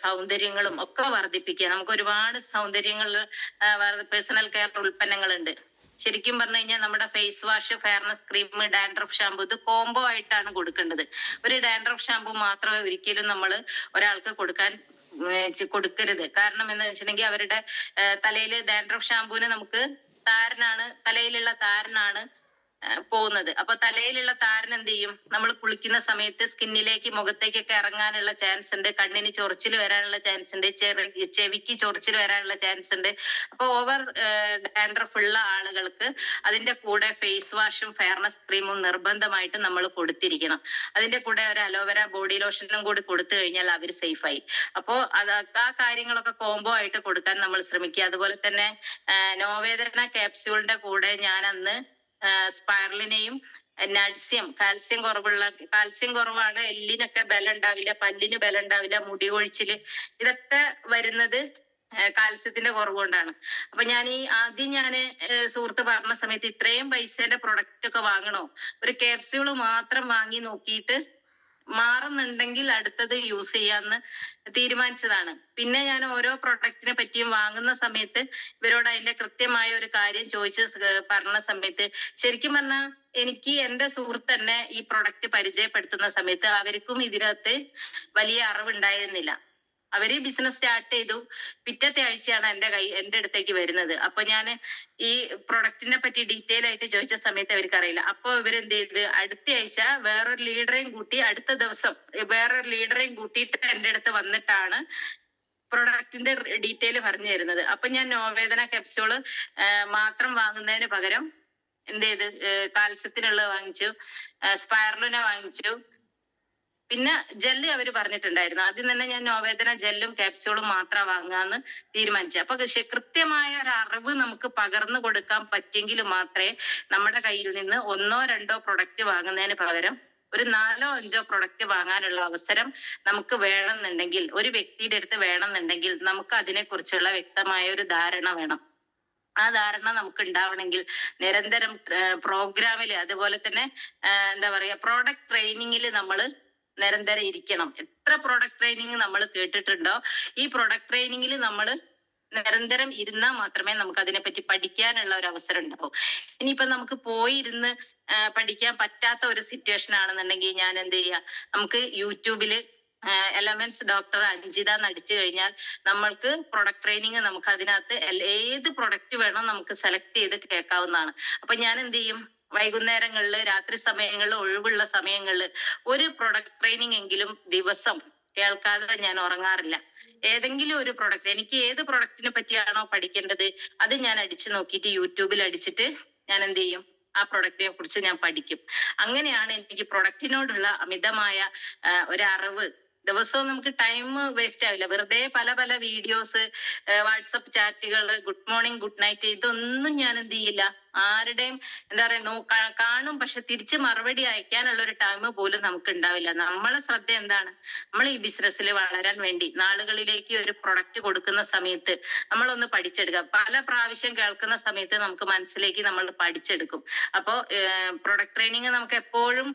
Speaker 1: സൗന്ദര്യങ്ങളും ഒക്കെ വർദ്ധിപ്പിക്കുക. നമുക്ക് ഒരുപാട് സൗന്ദര്യങ്ങൾ, പേഴ്സണൽ കെയർ ഉൽപ്പന്നങ്ങളുണ്ട്. ശരിക്കും പറഞ്ഞു കഴിഞ്ഞാൽ നമ്മുടെ face wash, fairness cream, dandruff shampoo ഇത് കോംബോ ആയിട്ടാണ് കൊടുക്കേണ്ടത്. ഒരു ഡാൻഡ്രഫ് ഷാമ്പു മാത്രമേ ഒരിക്കലും നമ്മൾ ഒരാൾക്ക് കൊടുക്കരുത്. കാരണം എന്താ വെച്ചിട്ടുണ്ടെങ്കിൽ അവരുടെ തലയിൽ ഡാൻഡ്രഫ് ഷാമ്പുവിന് നമുക്ക് താരനാണ്, തലയിലുള്ള താരനാണ് പോകുന്നത്. അപ്പൊ തലയിലുള്ള താരൻ എന്ത് ചെയ്യും? നമ്മൾ കുളിക്കുന്ന സമയത്ത് സ്കിന്നിലേക്ക് മുഖത്തേക്കൊക്കെ ഇറങ്ങാനുള്ള ചാൻസ് ഉണ്ട്, കണ്ണിന് ചൊറിച്ചിൽ വരാനുള്ള ചാൻസ് ഉണ്ട്, ചെവിക്ക് ചൊറിച്ചിൽ വരാനുള്ള ചാൻസ് ഉണ്ട്. അപ്പൊ ഓവർ ഡാൻഡ്രഫ് ഉള്ള ആളുകൾക്ക് അതിന്റെ കൂടെ ഫേസ് വാഷും ഫെയർനെസ് ക്രീമും നിർബന്ധമായിട്ട് നമ്മൾ കൊടുത്തിരിക്കണം. അതിന്റെ കൂടെ ഒരു അലോവേര ബോഡി ലോഷനും കൂടി കൊടുത്തു കഴിഞ്ഞാൽ അവർ സേഫായി. അപ്പോ ആ കാര്യങ്ങളൊക്കെ കോംബോ ആയിട്ട് കൊടുക്കാൻ നമ്മൾ ശ്രമിക്കുക. അതുപോലെ തന്നെ നോവേദന ക്യാപ്സ്യൂളിന്റെ കൂടെ ഞാൻ അന്ന് സ്പൈറലിനെയും കാൽസ്യം കുറവാണ്, എല്ലിനൊക്കെ ബലം ഉണ്ടാവില്ല, പല്ലിന് ബലം ഉണ്ടാവില്ല, മുടി കൊഴിച്ചില്, ഇതൊക്കെ വരുന്നത് കാൽസ്യത്തിന്റെ കുറവ് കൊണ്ടാണ്. അപ്പൊ ആദ്യം ഞാന് സുഹൃത്ത് പറഞ്ഞ സമയത്ത് ഇത്രയും പൈസയുടെ പ്രൊഡക്റ്റ് ഒക്കെ വാങ്ങണോ, ഒരു ക്യാപ്സ്യൂള് മാത്രം വാങ്ങി നോക്കിയിട്ട് മാറുന്നുണ്ടെങ്കിൽ അടുത്തത് യൂസ് ചെയ്യാന്ന് തീരുമാനിച്ചതാണ്. പിന്നെ ഞാൻ ഓരോ പ്രൊഡക്റ്റിനെ പറ്റിയും വാങ്ങുന്ന സമയത്ത് ഇവരോട് അതിന്റെ കൃത്യമായ ഒരു കാര്യം ചോദിച്ച് പറഞ്ഞ സമയത്ത് ശരിക്കും പറഞ്ഞാൽ എനിക്ക് എന്റെ സുഹൃത്ത് തന്നെ ഈ പ്രൊഡക്റ്റ് പരിചയപ്പെടുത്തുന്ന സമയത്ത് അവർക്കും ഇതിനകത്ത് വലിയ അറിവുണ്ടായിരുന്നില്ല. അവര് ബിസിനസ് സ്റ്റാർട്ട് ചെയ്തു, പിറ്റത്തെ ആഴ്ചയാണ് എന്റെ അടുത്തേക്ക് വരുന്നത്. അപ്പൊ ഞാൻ ഈ പ്രൊഡക്റ്റിനെ പറ്റി ഡീറ്റെയിൽ ആയിട്ട് ചോദിച്ച സമയത്ത് അവർക്ക് അറിയില്ല. അപ്പൊ ഇവരെന്ത് ചെയ്ത് അടുത്ത ആഴ്ച വേറൊരു ലീഡറെയും കൂട്ടി, അടുത്ത ദിവസം വേറൊരു ലീഡറെയും കൂട്ടിയിട്ട് എന്റെ അടുത്ത് വന്നിട്ടാണ് പ്രൊഡക്റ്റിന്റെ ഡീറ്റെയിൽ പറഞ്ഞു തരുന്നത്. അപ്പൊ ഞാൻ നോവേദന ക്യാപ്സ്യൂള് മാത്രം വാങ്ങുന്നതിന് പകരം എന്ത് ചെയ്ത് കാൽസ്യത്തിനുള്ളത് വാങ്ങിച്ചു, സ്പൈറലിനെ വാങ്ങിച്ചു. പിന്നെ ജെല്ല് അവര് പറഞ്ഞിട്ടുണ്ടായിരുന്നു. ആദ്യം തന്നെ ഞാൻ നോവേദന ജെല്ലും ക്യാപ്സ്യൂളും മാത്രം വാങ്ങാന്ന് തീരുമാനിച്ചു. അപ്പൊ കൃത്യമായ ഒരു അറിവ് നമുക്ക് പകർന്നു കൊടുക്കാൻ പറ്റിയെങ്കിൽ മാത്രമേ നമ്മുടെ കയ്യിൽ നിന്ന് 1 2 പ്രൊഡക്റ്റ് വാങ്ങുന്നതിന് പകരം ഒരു 4 5 പ്രൊഡക്റ്റ് വാങ്ങാനുള്ള അവസരം നമുക്ക് വേണമെന്നുണ്ടെങ്കിൽ, ഒരു വ്യക്തിയുടെ അടുത്ത് വേണമെന്നുണ്ടെങ്കിൽ നമുക്ക് അതിനെ കുറിച്ചുള്ള വ്യക്തമായ ഒരു ധാരണ വേണം. ആ ധാരണ നമുക്ക് ഉണ്ടാവണമെങ്കിൽ നിരന്തരം പ്രോഗ്രാമില്, അതുപോലെ തന്നെ എന്താ പറയാ പ്രോഡക്റ്റ് ട്രെയിനിങ്ങിൽ നമ്മൾ നിരന്തരം ഇരിക്കണം. എത്ര പ്രൊഡക്റ്റ് ട്രെയിനിങ് നമ്മൾ കേട്ടിട്ടുണ്ടോ, ഈ പ്രൊഡക്റ്റ് ട്രെയിനിങ്ങിൽ നമ്മൾ നിരന്തരം ഇരുന്നാൽ മാത്രമേ നമുക്ക് അതിനെപ്പറ്റി പഠിക്കാനുള്ള ഒരു അവസരം ഉണ്ടാവും. ഇനിയിപ്പൊ നമുക്ക് പോയിരുന്ന് പഠിക്കാൻ പറ്റാത്ത ഒരു സിറ്റുവേഷൻ ആണെന്നുണ്ടെങ്കിൽ ഞാൻ എന്ത് ചെയ്യാ, നമുക്ക് യൂട്യൂബില് എലമെന്റ്സ് ഡോക്ടർ അഞ്ജിത നടിച്ചു കഴിഞ്ഞാൽ നമ്മൾക്ക് പ്രൊഡക്റ്റ് ട്രെയിനിങ് നമുക്ക് അതിനകത്ത് ഏത് പ്രൊഡക്റ്റ് വേണം നമുക്ക് സെലക്ട് ചെയ്ത് കേൾക്കാവുന്നതാണ്. അപ്പൊ ഞാൻ എന്ത് ചെയ്യും, വൈകുന്നേരങ്ങളിൽ, രാത്രി സമയങ്ങളിൽ, ഒഴിവുള്ള സമയങ്ങളിൽ ഒരു പ്രൊഡക്റ്റ് ട്രെയിനിങ് എങ്കിലും ദിവസം കേൾക്കാതെ ഞാൻ ഉറങ്ങാറില്ല. ഏതെങ്കിലും ഒരു പ്രൊഡക്റ്റ്, എനിക്ക് ഏത് പ്രൊഡക്റ്റിനെ പറ്റിയാണോ പഠിക്കേണ്ടത് അത് ഞാൻ അടിച്ചു നോക്കിയിട്ട് യൂട്യൂബിൽ അടിച്ചിട്ട് ഞാൻ എന്ത് ചെയ്യും, ആ പ്രൊഡക്റ്റിനെ കുറിച്ച് ഞാൻ പഠിക്കും. അങ്ങനെയാണ് എനിക്ക് പ്രൊഡക്റ്റിനോടുള്ള അമിതമായ ഒരു അറിവ്. ദിവസവും നമുക്ക് ടൈം വേസ്റ്റ് ആവില്ല. വെറുതെ പല പല വീഡിയോസ്, വാട്സപ്പ് ചാറ്റുകൾ, ഗുഡ് മോർണിംഗ്, ഗുഡ് നൈറ്റ്, ഇതൊന്നും ഞാൻ എന്ത് ചെയ്യില്ല, ആരുടെയും എന്താ പറയാ കാണും, പക്ഷെ തിരിച്ച് മറുപടി അയക്കാനുള്ള ഒരു ടൈം പോലും നമുക്ക് ഉണ്ടാവില്ല. നമ്മളെ ശ്രദ്ധ എന്താണ്, നമ്മൾ ഈ ബിസിനസ്സിൽ വളരാൻ വേണ്ടി നാളുകളിലേക്ക് ഒരു പ്രൊഡക്റ്റ് കൊടുക്കുന്ന സമയത്ത് നമ്മളൊന്ന് പഠിച്ചെടുക്കുക. പല പ്രാവശ്യം കേൾക്കുന്ന സമയത്ത് നമുക്ക് മനസ്സിലേക്ക് നമ്മൾ പഠിച്ചെടുക്കും. അപ്പോ പ്രൊഡക്റ്റ് ട്രെയിനിങ് നമുക്ക് എപ്പോഴും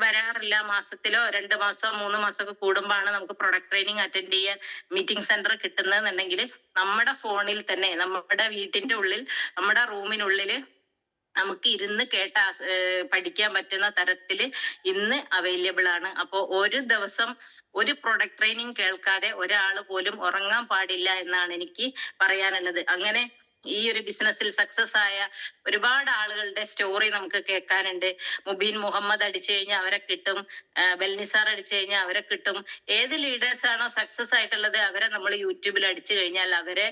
Speaker 1: വരാറില്ല. മാസത്തിലോ 2 മാസം 3 മാസമൊക്കെ കൂടുമ്പോഴാണ് നമുക്ക് പ്രൊഡക്റ്റ് ട്രെയിനിങ് അറ്റൻഡ് ചെയ്യാൻ മീറ്റിംഗ് സെന്റർ കിട്ടുന്നതെന്നുണ്ടെങ്കിൽ നമ്മുടെ ഫോണിൽ തന്നെ, നമ്മുടെ വീട്ടിന്റെ ഉള്ളിൽ, നമ്മുടെ റൂമിനുള്ളിൽ നമുക്ക് ഇരുന്ന് പഠിക്കാൻ പറ്റുന്ന തരത്തില് ഇന്ന് അവൈലബിൾ ആണ്. അപ്പോ ഒരു ദിവസം ഒരു പ്രൊഡക്റ്റ് ട്രെയിനിങ് കേൾക്കാതെ ഒരാൾ പോലും ഉറങ്ങാൻ പാടില്ല എന്നാണ് എനിക്ക് പറയാനുള്ളത്. അങ്ങനെ ഈ ഒരു ബിസിനസ്സിൽ സക്സസ് ആയ ഒരുപാട് ആളുകളുടെ സ്റ്റോറി നമുക്ക് കേൾക്കാനുണ്ട്. മുബീൻ മുഹമ്മദ് അടിച്ചു കഴിഞ്ഞാൽ അവരെ കിട്ടും, ബെൽനിസാർ അടിച്ചു കഴിഞ്ഞാൽ അവരെ കിട്ടും. ഏത് ലീഡേഴ്സ് ആണോ സക്സസ് ആയിട്ടുള്ളത് അവരെ നമ്മൾ യൂട്യൂബിൽ അടിച്ചു കഴിഞ്ഞാൽ അവരെ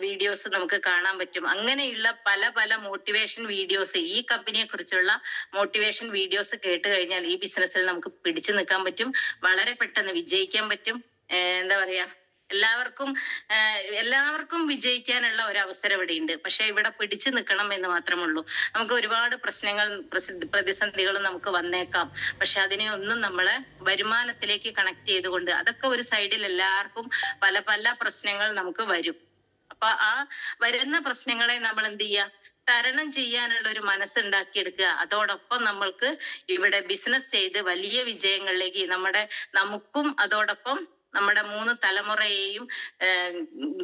Speaker 1: വീഡിയോസ് നമുക്ക് കാണാൻ പറ്റും. അങ്ങനെയുള്ള പല പല മോട്ടിവേഷൻ വീഡിയോസ്, ഈ കമ്പനിയെ കുറിച്ചുള്ള മോട്ടിവേഷൻ വീഡിയോസ് കേട്ട് കഴിഞ്ഞാൽ ഈ ബിസിനസ്സിൽ നമുക്ക് പിടിച്ചു നിൽക്കാൻ പറ്റും, വളരെ പെട്ടെന്ന് വിജയിക്കാൻ പറ്റും. എന്താ പറയാ, എല്ലാവർക്കും വിജയിക്കാനുള്ള ഒരു അവസരം ഇവിടെ ഉണ്ട്. പക്ഷെ ഇവിടെ പിടിച്ചു നിൽക്കണം എന്ന് മാത്രമുള്ളൂ. നമുക്ക് ഒരുപാട് പ്രശ്നങ്ങൾ, പ്രതിസന്ധികളും നമുക്ക് വന്നേക്കാം. പക്ഷെ അതിനെ ഒന്നും നമ്മളെ വരുമാനത്തിലേക്ക് കണക്ട് ചെയ്തുകൊണ്ട്, അതൊക്കെ ഒരു സൈഡിൽ എല്ലാവർക്കും പല പല പ്രശ്നങ്ങൾ നമുക്ക് വരും. അപ്പൊ ആ വരുന്ന പ്രശ്നങ്ങളെ നമ്മൾ എന്ത് ചെയ്യാ, തരണം ചെയ്യാനുള്ള ഒരു മനസ്സുണ്ടാക്കിയെടുക്കുക. അതോടൊപ്പം നമ്മൾക്ക് ഇവിടെ ബിസിനസ് ചെയ്ത് വലിയ വിജയങ്ങളിലേക്ക് നമുക്കും അതോടൊപ്പം നമ്മുടെ 3 തലമുറയെയും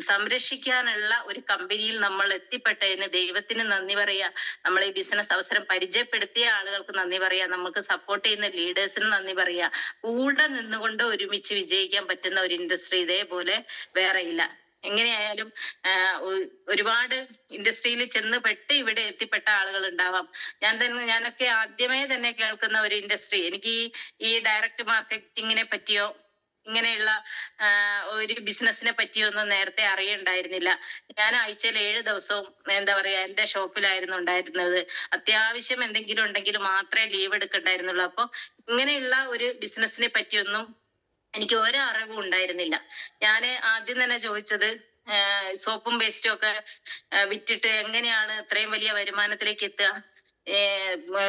Speaker 1: സംരക്ഷിക്കാനുള്ള ഒരു കമ്പനിയിൽ നമ്മൾ എത്തിപ്പെട്ടതിന് ദൈവത്തിന് നന്ദി പറയാ. നമ്മൾ ഈ ബിസിനസ് അവസരം പരിചയപ്പെടുത്തിയ ആളുകൾക്ക് നന്ദി പറയാ. നമുക്ക് സപ്പോർട്ട് ചെയ്യുന്ന ലീഡേഴ്സിന് നന്ദി പറയാ. കൂടെ നിന്നുകൊണ്ട് ഒരുമിച്ച് വിജയിക്കാൻ പറ്റുന്ന ഒരു ഇൻഡസ്ട്രി ഇതേപോലെ വേറെ ഇല്ല. എങ്ങനെയായാലും ഒരുപാട് ഇൻഡസ്ട്രിയിൽ ചെന്ന് പെട്ട് ഇവിടെ എത്തിപ്പെട്ട ആളുകൾ ഉണ്ടാവാം. ഞാനൊക്കെ ആദ്യമേ തന്നെ കേൾക്കുന്ന ഒരു ഇൻഡസ്ട്രി, എനിക്ക് ഈ ഡയറക്റ്റ് മാർക്കറ്റിങ്ങിനെ പറ്റിയോ ഇങ്ങനെയുള്ള ഒരു ബിസിനസിനെ പറ്റിയോ ഒന്നും നേരത്തെ അറിയണ്ടായിരുന്നില്ല. ഞാൻ ആഴ്ചയിൽ 7 ദിവസവും എന്താ പറയാ എന്റെ ഷോപ്പിലായിരുന്നു ഉണ്ടായിരുന്നത്. അത്യാവശ്യം എന്തെങ്കിലും ഉണ്ടെങ്കിൽ മാത്രമേ ലീവ് എടുക്കണ്ടായിരുന്നുള്ളൂ. അപ്പൊ ഇങ്ങനെയുള്ള ഒരു ബിസിനസിനെ പറ്റിയൊന്നും എനിക്ക് ഒരറിവും ഉണ്ടായിരുന്നില്ല. ഞാൻ ആദ്യം തന്നെ ചോദിച്ചത് സോപ്പും പേസ്റ്റും ഒക്കെ വിറ്റിട്ട് എങ്ങനെയാണ് ഇത്രയും വലിയ വരുമാനത്തിലേക്ക് എത്തുക?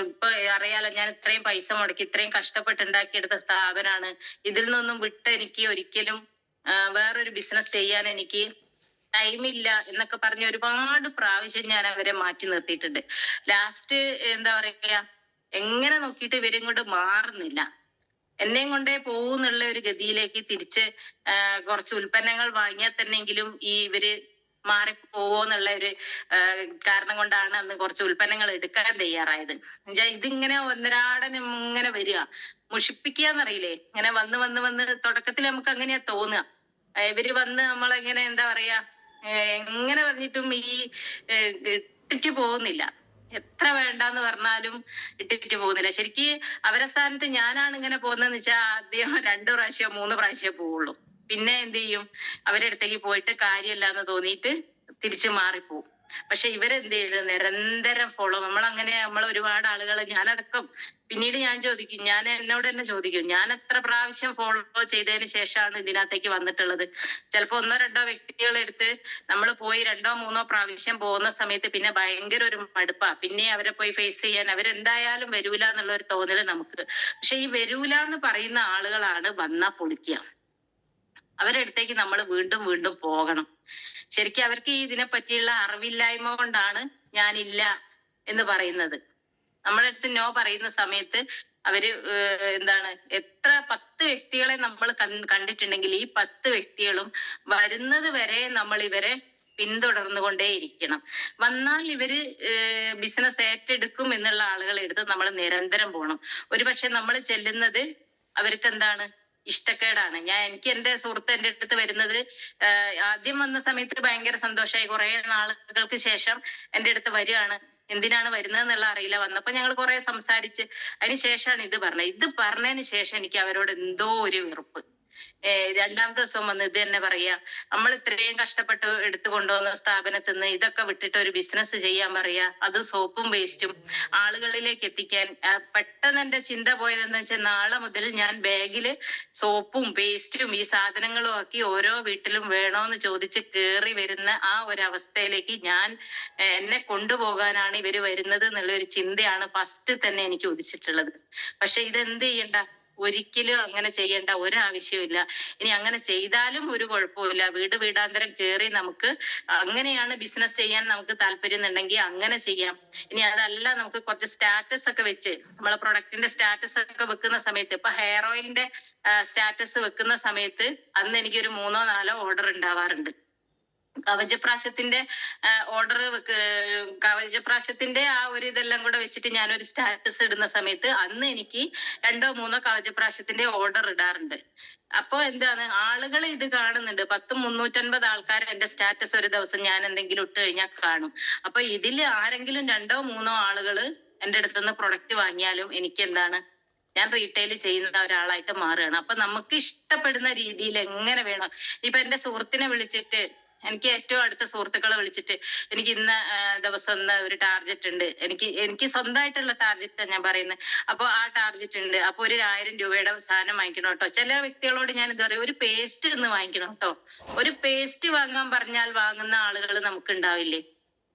Speaker 1: ഇപ്പൊ അറിയാലോ, ഞാൻ ഇത്രയും പൈസ മുടക്കി ഇത്രയും കഷ്ടപ്പെട്ട് ഉണ്ടാക്കിയെടുത്ത സ്ഥാപനമാണ്. ഇതിൽ നിന്നൊന്നും വിട്ട് എനിക്ക് ഒരിക്കലും വേറൊരു ബിസിനസ് ചെയ്യാൻ എനിക്ക് ടൈമില്ല എന്നൊക്കെ പറഞ്ഞ് ഒരുപാട് പ്രാവശ്യം ഞാൻ അവരെ മാറ്റി നിർത്തിയിട്ടുണ്ട്. ലാസ്റ്റ് എന്താ പറയാ, എങ്ങനെ നോക്കിയിട്ട് ഇവരും കൊണ്ട് മാറുന്നില്ല. എന്നെയും കൊണ്ടേ പോകുന്നുള്ള ഒരു ഗതിയിലേക്ക് തിരിച്ച് കുറച്ച് ഉൽപ്പന്നങ്ങൾ വാങ്ങിയാൽ തന്നെങ്കിലും ഈ ഇവര് മാറിപ്പോവോന്നുള്ള ഒരു കാരണം കൊണ്ടാണ് അന്ന് കുറച്ച് ഉൽപ്പന്നങ്ങൾ എടുക്കാൻ തയ്യാറായത്. ഇതിങ്ങനെ ഒന്നരാടൻ ഇങ്ങനെ വരിക, മുഷിപ്പിക്കുക എന്നറിയില്ലേ, ഇങ്ങനെ വന്ന് വന്ന് വന്ന് തുടക്കത്തിൽ നമുക്ക് അങ്ങനെയാ തോന്നുക. ഇവര് വന്ന് നമ്മളെങ്ങനെ എന്താ പറയാ, എങ്ങനെ പറഞ്ഞിട്ടും ഈ ഇട്ടിട്ട് പോകുന്നില്ല. എത്ര വേണ്ടാന്ന് പറഞ്ഞാലും ഇട്ടിട്ട് പോകുന്നില്ല. ശരിക്ക് അവരെ സ്ഥാനത്ത് ഞാനാണ് ഇങ്ങനെ പോകുന്നതെന്ന് വെച്ചാൽ ആദ്യം 2 പ്രാവശ്യം 3 പ്രാവശ്യം പോവുള്ളൂ. പിന്നെ എന്ത് ചെയ്യും, അവരുടെ അടുത്തേക്ക് പോയിട്ട് കാര്യമില്ലാന്ന് തോന്നിയിട്ട് തിരിച്ചു മാറിപ്പോവും. പക്ഷെ ഇവരെന്ത് ചെയ്ത് നിരന്തരം ഫോളോ, നമ്മൾ ഒരുപാട് ആളുകളെ ഞാനടക്കം പിന്നീട് ഞാൻ ചോദിക്കും, എന്നോട് തന്നെ ചോദിക്കും, ഞാൻ എത്ര പ്രാവശ്യം ഫോളോ ചെയ്തതിന് ശേഷമാണ് ഇതിനകത്തേക്ക് വന്നിട്ടുള്ളത്. ചിലപ്പോ 1-2 വ്യക്തികളെടുത്ത് നമ്മൾ പോയി 2-3 പ്രാവശ്യം പോകുന്ന സമയത്ത് പിന്നെ ഭയങ്കര ഒരു മടുപ്പാ. പിന്നെ അവരെ പോയി ഫേസ് ചെയ്യാൻ അവരെന്തായാലും വരൂല എന്നുള്ള ഒരു തോന്നല് നമുക്ക്. പക്ഷെ ഈ വരൂല എന്ന് പറയുന്ന ആളുകളാണ് വന്നാ പൊളിക്കുക. അവരുടെ അടുത്തേക്ക് നമ്മൾ വീണ്ടും വീണ്ടും പോകണം. ശരിക്കും അവർക്ക് ഈ ഇതിനെ പറ്റിയുള്ള അറിവില്ലായ്മ കൊണ്ടാണ് ഞാനില്ല എന്ന് പറയുന്നത്. നമ്മുടെ അടുത്ത് നോ പറയുന്ന സമയത്ത് അവര് എന്താണ്, എത്ര 10 വ്യക്തികളെ നമ്മൾ കണ്ടിട്ടുണ്ടെങ്കിൽ ഈ 10 വ്യക്തികളും വരുന്നത് വരെ നമ്മൾ ഇവരെ പിന്തുടർന്നുകൊണ്ടേയിരിക്കണം. വന്നാൽ ഇവര് ബിസിനസ് ഏറ്റെടുക്കും എന്നുള്ള ആളുകളെ എടുത്ത് നമ്മൾ നിരന്തരം പോകണം. ഒരുപക്ഷെ നമ്മൾ ചെല്ലുന്നത് അവർക്ക് എന്താണ്, ഇഷ്ടക്കേടാണ്. എനിക്ക് എന്റെ സുഹൃത്ത് എന്റെ അടുത്ത് വരുന്നത് ആദ്യം വന്ന സമയത്ത് ഭയങ്കര സന്തോഷമായി. കുറെ നാളുകൾക്ക് ശേഷം എന്റെ അടുത്ത് വരികയാണ്. എന്തിനാണ് വരുന്നത് എന്നുള്ള അറിയില്ല. വന്നപ്പോ ഞങ്ങൾ കുറെ സംസാരിച്ച് അതിന് ശേഷമാണ് ഇത് പറഞ്ഞത്. ഇത് പറഞ്ഞതിന് ശേഷം എനിക്ക് അവരോട് എന്തോ ഒരു വെറുപ്പ്. 2-ാമത്തെ ദിവസം വന്ന് ഇത് തന്നെ പറയാ, നമ്മൾ ഇത്രയും കഷ്ടപ്പെട്ട് എടുത്തു കൊണ്ടുവന്ന സ്ഥാപനത്തിൽ നിന്ന് ഇതൊക്കെ വിട്ടിട്ട് ഒരു ബിസിനസ് ചെയ്യാൻ പറയാ, അത് സോപ്പും വേസ്റ്റും ആളുകളിലേക്ക് എത്തിക്കാൻ. പെട്ടെന്ന് എന്റെ ചിന്ത പോയതെന്ന് വെച്ചാൽ, നാളെ മുതൽ ഞാൻ ബാഗില് സോപ്പും പേസ്റ്റും ഈ സാധനങ്ങളും ആക്കി ഓരോ വീട്ടിലും വേണോന്ന് ചോദിച്ച് കേറി വരുന്ന ആ ഒരു അവസ്ഥയിലേക്ക് എന്നെ കൊണ്ടുപോകാനാണ് ഇവര് വരുന്നത് എന്നുള്ള ഒരു ചിന്തയാണ് ഫസ്റ്റ് തന്നെ എനിക്ക് ഉദിച്ചിട്ടുള്ളത്. പക്ഷെ ഇതെന്ത് ചെയ്യണ്ട, ഒരിക്കലും അങ്ങനെ ചെയ്യേണ്ട ഒരാവശ്യമില്ല. ഇനി അങ്ങനെ ചെയ്താലും ഒരു കുഴപ്പമില്ല. വീടാന്തരം കയറി നമുക്ക് അങ്ങനെയാണ് ബിസിനസ് ചെയ്യാൻ നമുക്ക് താല്പര്യം ഉണ്ടെങ്കിൽ അങ്ങനെ ചെയ്യാം. ഇനി അതല്ല, നമുക്ക് കുറച്ച് സ്റ്റാറ്റസ് ഒക്കെ വെച്ച് നമ്മളെ പ്രൊഡക്റ്റിന്റെ സ്റ്റാറ്റസ് ഒക്കെ വെക്കുന്ന സമയത്ത്, ഇപ്പൊ ഹെയർ ഓയിലിന്റെ സ്റ്റാറ്റസ് വെക്കുന്ന സമയത്ത് അന്ന് എനിക്കൊരു 3-4 ഓർഡർ ഉണ്ടാവാറുണ്ട്. കവചപ്രാശത്തിന്റെ ഓർഡർ കവചപ്രാശത്തിന്റെ ആ ഒരു ഇതെല്ലാം കൂടെ വെച്ചിട്ട് ഞാനൊരു സ്റ്റാറ്റസ് ഇടുന്ന സമയത്ത് അന്ന് എനിക്ക് 2-3 കവചപ്രാശത്തിന്റെ ഓർഡർ ഇടാറുണ്ട്. അപ്പൊ എന്താണ്, ആളുകൾ ഇത് കാണുന്നുണ്ട്. 350 ആൾക്കാർ എന്റെ സ്റ്റാറ്റസ് ഒരു ദിവസം ഞാൻ എന്തെങ്കിലും ഇട്ട് കഴിഞ്ഞാൽ കാണും. അപ്പൊ ഇതിൽ ആരെങ്കിലും 2-3 ആളുകള് എന്റെ അടുത്തുനിന്ന് പ്രൊഡക്റ്റ് വാങ്ങിയാലും എനിക്ക് എന്താണ്, ഞാൻ റീറ്റെയിൽ ചെയ്യുന്ന ഒരാളായിട്ട് മാറുകയാണ്. അപ്പൊ നമുക്ക് ഇഷ്ടപ്പെടുന്ന രീതിയിൽ എങ്ങനെ വേണം. ഇപ്പൊ എന്റെ സുഹൃത്തിനെ വിളിച്ചിട്ട്, എനിക്ക് ഏറ്റവും അടുത്ത സുഹൃത്തുക്കളെ വിളിച്ചിട്ട്, എനിക്ക് ഇന്ന ദിവസം ഒരു ടാർഗറ്റ് ഉണ്ട്, എനിക്ക് സ്വന്തമായിട്ടുള്ള ടാർഗറ്റാണ് ഞാൻ പറയുന്നത്. അപ്പൊ ആ ടാർഗറ്റ് ഉണ്ട്, അപ്പൊ ഒരു 1000 രൂപയുടെ സാധനം വാങ്ങിക്കണം കേട്ടോ. ചില വ്യക്തികളോട് ഞാൻ ഇത് പറയും, ഒരു പേസ്റ്റ് ഇന്ന് വാങ്ങിക്കണം കേട്ടോ. ഒരു പേസ്റ്റ് വാങ്ങാൻ പറഞ്ഞാൽ വാങ്ങുന്ന ആളുകൾ നമുക്ക് ഉണ്ടാവില്ലേ?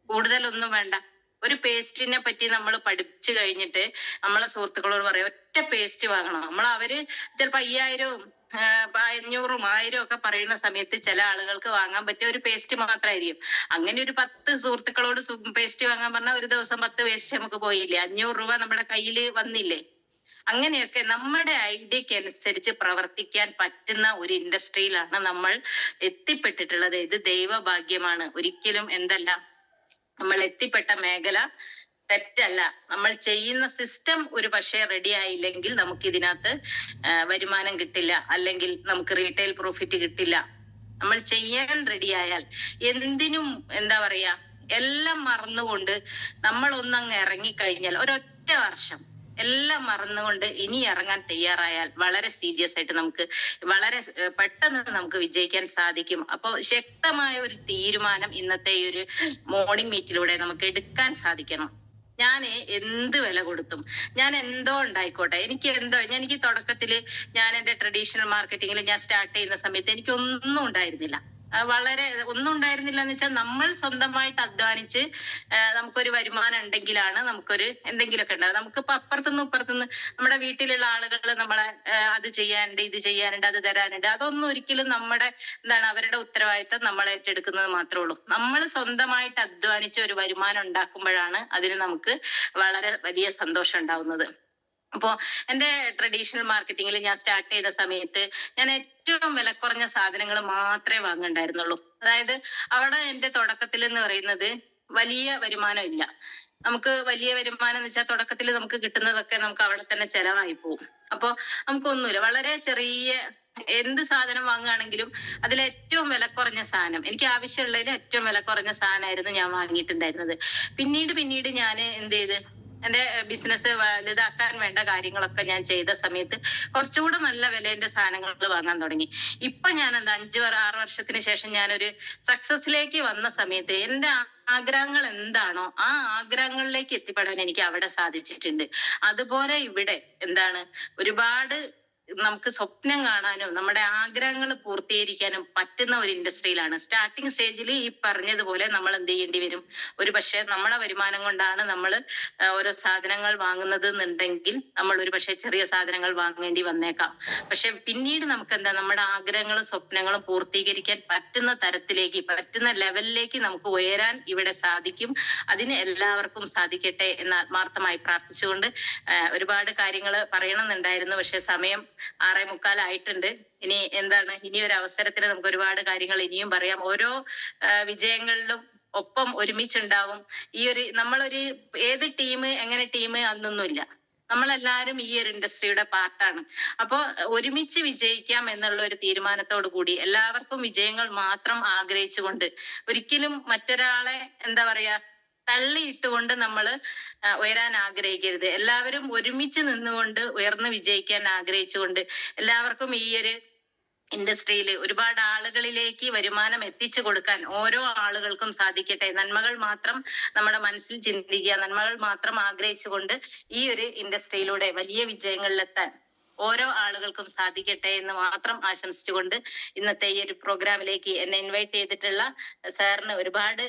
Speaker 1: കൂടുതലൊന്നും വേണ്ട, ഒരു പേസ്റ്റിനെ പറ്റി നമ്മൾ പഠിച്ചു കഴിഞ്ഞിട്ട് നമ്മളെ സുഹൃത്തുക്കളോട് പറയാം, ഒറ്റ പേസ്റ്റ് വാങ്ങണം. അവര് ചിലപ്പോ 5000 500 1000 ഒക്കെ പറയുന്ന സമയത്ത് ചില ആളുകൾക്ക് വാങ്ങാൻ പറ്റിയ ഒരു പേസ്റ്റ് മാത്രമായിരിക്കും. അങ്ങനെ ഒരു 10 സുഹൃത്തുക്കളോട് പേസ്റ്റ് വാങ്ങാൻ പറഞ്ഞാൽ ഒരു ദിവസം 10 പേസ്റ്റ് നമുക്ക് പോയില്ലേ? 500 രൂപ നമ്മുടെ കയ്യിൽ വന്നില്ലേ? അങ്ങനെയൊക്കെ നമ്മുടെ ഐഡിയക്ക് അനുസരിച്ച് പ്രവർത്തിക്കാൻ പറ്റുന്ന ഒരു ഇൻഡസ്ട്രിയിലാണ് നമ്മൾ എത്തിപ്പെട്ടിട്ടുള്ളത്. ഇത് ദൈവഭാഗ്യമാണ്. ഒരിക്കലും നമ്മൾ എത്തിപ്പെട്ട മേഖല തെറ്റല്ല. നമ്മൾ ചെയ്യുന്ന സിസ്റ്റം ഒരു പക്ഷേ റെഡി ആയില്ലെങ്കിൽ നമുക്ക് ഇതിനകത്ത് വരുമാനം കിട്ടില്ല, അല്ലെങ്കിൽ നമുക്ക് റീറ്റെയിൽ പ്രോഫിറ്റ് കിട്ടില്ല. നമ്മൾ ചെയ്യാൻ റെഡിയായാൽ എന്തിനും എന്താ പറയാ എല്ലാം മറന്നുകൊണ്ട് നമ്മൾ ഒന്നങ്ങ് ഇറങ്ങിക്കഴിഞ്ഞാൽ ഒരൊറ്റ വർഷം എല്ലാം മറന്നുകൊണ്ട് ഇനി ഇറങ്ങാൻ തയ്യാറായാൽ വളരെ സീരിയസ് ആയിട്ട് നമുക്ക് വളരെ പെട്ടെന്ന് നമുക്ക് വിജയിക്കാൻ സാധിക്കും. അപ്പോൾ ശക്തമായ ഒരു തീരുമാനം ഇന്നത്തെ ഈ ഒരു മോർണിംഗ് മീറ്റിലൂടെ നമുക്ക് എടുക്കാൻ സാധിക്കണം. ഞാൻ എന്ത് വില കൊടുത്തും ഞാൻ എന്തോ ഉണ്ടായിക്കോട്ടെ, എനിക്ക് തുടക്കത്തില് ഞാൻ എന്റെ ട്രഡീഷണൽ മാർക്കറ്റിംഗിൽ ഞാൻ സ്റ്റാർട്ട് ചെയ്യുന്ന സമയത്ത് എനിക്ക് ഒന്നും ഉണ്ടായിരുന്നില്ല. വളരെ ഒന്നും ഉണ്ടായിരുന്നില്ല എന്ന് വെച്ചാൽ നമ്മൾ സ്വന്തമായിട്ട് അധ്വാനിച്ച് നമുക്കൊരു വരുമാനം ഉണ്ടെങ്കിലാണ് നമുക്കൊരു എന്തെങ്കിലുമൊക്കെ ഉണ്ടാവും. നമുക്കിപ്പോ അപ്പുറത്തുനിന്ന് ഇപ്പുറത്തുനിന്ന് നമ്മുടെ വീട്ടിലുള്ള ആളുകൾ നമ്മളെ അത് ചെയ്യാനുണ്ട്, ഇത് ചെയ്യാനുണ്ട്, അത് തരാനുണ്ട്, അതൊന്നും ഒരിക്കലും നമ്മുടെ അവരുടെ ഉത്തരവാദിത്തം നമ്മൾ ഏറ്റെടുക്കുന്നത് മാത്രമേ ഉള്ളൂ. നമ്മൾ സ്വന്തമായിട്ട് അധ്വാനിച്ച് ഒരു വരുമാനം ഉണ്ടാക്കുമ്പോഴാണ് അതിന് നമുക്ക് വളരെ വലിയ സന്തോഷം ഉണ്ടാവുന്നത്. അപ്പോ എന്റെ ട്രഡീഷണൽ മാർക്കറ്റിംഗിൽ ഞാൻ സ്റ്റാർട്ട് ചെയ്ത സമയത്ത് ഞാൻ ഏറ്റവും വിലക്കുറഞ്ഞ സാധനങ്ങൾ മാത്രമേ വാങ്ങണ്ടായിരുന്നുള്ളൂ. അതായത് അവിടെ എന്റെ തുടക്കത്തിൽ എന്ന് പറയുന്നത് വലിയ വരുമാനം ഇല്ല. നമുക്ക് വലിയ വരുമാനം എന്ന് വെച്ചാൽ തുടക്കത്തിൽ നമുക്ക് കിട്ടുന്നതൊക്കെ നമുക്ക് അവിടെ തന്നെ ചെലവായി പോകും. അപ്പൊ നമുക്കൊന്നുമില്ല, വളരെ ചെറിയ എന്ത് സാധനം വാങ്ങുകയാണെങ്കിലും അതിൽ ഏറ്റവും വില കുറഞ്ഞ സാധനം, എനിക്ക് ആവശ്യമുള്ളതിൽ ഏറ്റവും വില കുറഞ്ഞ സാധനമായിരുന്നു ഞാൻ വാങ്ങിയിട്ടുണ്ടായിരുന്നത്. പിന്നീട് ഞാൻ എന്ത് ചെയ്ത് എന്റെ ബിസിനസ് വലുതാക്കാൻ വേണ്ട കാര്യങ്ങളൊക്കെ ഞാൻ ചെയ്ത സമയത്ത് കുറച്ചുകൂടെ നല്ല വിലേന്റെ സാധനങ്ങൾ വാങ്ങാൻ തുടങ്ങി. ഇപ്പൊ ഞാൻ 5-6 വർഷത്തിന് ശേഷം ഞാനൊരു സക്സസിലേക്ക് വന്ന സമയത്ത് എന്റെ ആഗ്രഹങ്ങൾ എന്താണോ ആ ആഗ്രഹങ്ങളിലേക്ക് എത്തിപ്പെടാൻ എനിക്ക് അവിടെ സാധിച്ചിട്ടുണ്ട്. അതുപോലെ ഇവിടെ ഒരുപാട് നമുക്ക് സ്വപ്നം കാണാനും നമ്മുടെ ആഗ്രഹങ്ങൾ പൂർത്തീകരിക്കാനും പറ്റുന്ന ഒരു ഇൻഡസ്ട്രിയിലാണ്. സ്റ്റാർട്ടിങ് സ്റ്റേജിൽ ഈ പറഞ്ഞതുപോലെ നമ്മൾ എന്ത് ചെയ്യേണ്ടി വരും, ഒരു പക്ഷെ നമ്മുടെ വരുമാനം കൊണ്ടാണ് നമ്മൾ ഓരോ സാധനങ്ങൾ വാങ്ങുന്നത് എന്നുണ്ടെങ്കിൽ നമ്മൾ ഒരു പക്ഷെ ചെറിയ സാധനങ്ങൾ വാങ്ങേണ്ടി വന്നേക്കാം. പക്ഷെ പിന്നീട് നമുക്ക് നമ്മുടെ ആഗ്രഹങ്ങളും സ്വപ്നങ്ങളും പൂർത്തീകരിക്കാൻ പറ്റുന്ന തരത്തിലേക്ക്, പറ്റുന്ന ലെവലിലേക്ക് നമുക്ക് ഉയരാൻ ഇവിടെ സാധിക്കും. അതിന് എല്ലാവർക്കും സാധിക്കട്ടെ എന്ന് ആത്മാർത്ഥമായി പ്രാർത്ഥിച്ചുകൊണ്ട് ഒരുപാട് കാര്യങ്ങൾ പറയണമെന്നുണ്ടായിരുന്നു. പക്ഷെ സമയം 6:45 ആയിട്ടുണ്ട്. ഇനി ഒരു അവസരത്തിൽ നമുക്ക് ഒരുപാട് കാര്യങ്ങൾ ഇനിയും പറയാം. ഓരോ വിജയങ്ങളിലും ഒപ്പം ഒരുമിച്ചുണ്ടാവും. നമ്മളൊരു ഏത് ടീം എങ്ങനെ ടീം അതൊന്നുമില്ല, നമ്മളെല്ലാരും ഈ ഒരു ഇൻഡസ്ട്രിയുടെ പാർട്ടാണ്. അപ്പോ ഒരുമിച്ച് വിജയിക്കാം എന്നുള്ള ഒരു തീരുമാനത്തോടു കൂടി എല്ലാവർക്കും വിജയങ്ങൾ മാത്രം ആഗ്രഹിച്ചുകൊണ്ട് ഒരിക്കലും മറ്റൊരാളെ തള്ളിയിട്ടുകൊണ്ട് നമ്മൾ ഉയരാൻ ആഗ്രഹിക്കരുത്. എല്ലാവരും ഒരുമിച്ച് നിന്നുകൊണ്ട് ഉയർന്ന് വിജയിക്കാൻ ആഗ്രഹിച്ചുകൊണ്ട് എല്ലാവർക്കും ഈ ഒരു ഇൻഡസ്ട്രിയിൽ ഒരുപാട് ആളുകളിലേക്ക് വരുമാനം എത്തിച്ചു കൊടുക്കാൻ ഓരോ ആളുകൾക്കും സാധിക്കട്ടെ. നന്മകൾ മാത്രം നമ്മുടെ മനസ്സിൽ ചിന്തിക്കുക, നന്മകൾ മാത്രം ആഗ്രഹിച്ചുകൊണ്ട് ഈ ഒരു ഇൻഡസ്ട്രിയിലൂടെ വലിയ വിജയങ്ങളിലെത്താൻ ഓരോ ആളുകൾക്കും സാധിക്കട്ടെ എന്ന് മാത്രം ആശംസിച്ചുകൊണ്ട് ഇന്നത്തെ ഈ ഒരു പ്രോഗ്രാമിലേക്ക് എന്നെ ഇൻവൈറ്റ് ചെയ്തിട്ടുള്ള സാറിന് ഒരുപാട്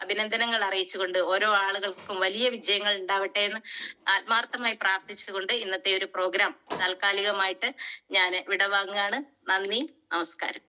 Speaker 1: അഭിനന്ദനങ്ങൾ അറിയിച്ചുകൊണ്ട് ഓരോ ആളുകൾക്കും വലിയ വിജയങ്ങൾ ഉണ്ടാവട്ടെ എന്ന് ആത്മാർത്ഥമായി പ്രാർത്ഥിച്ചുകൊണ്ട് ഇന്നത്തെ ഒരു പ്രോഗ്രാം താൽക്കാലികമായിട്ട് ഞാൻ വിടവാങ്ങുകയാണ്. നന്ദി, നമസ്കാരം.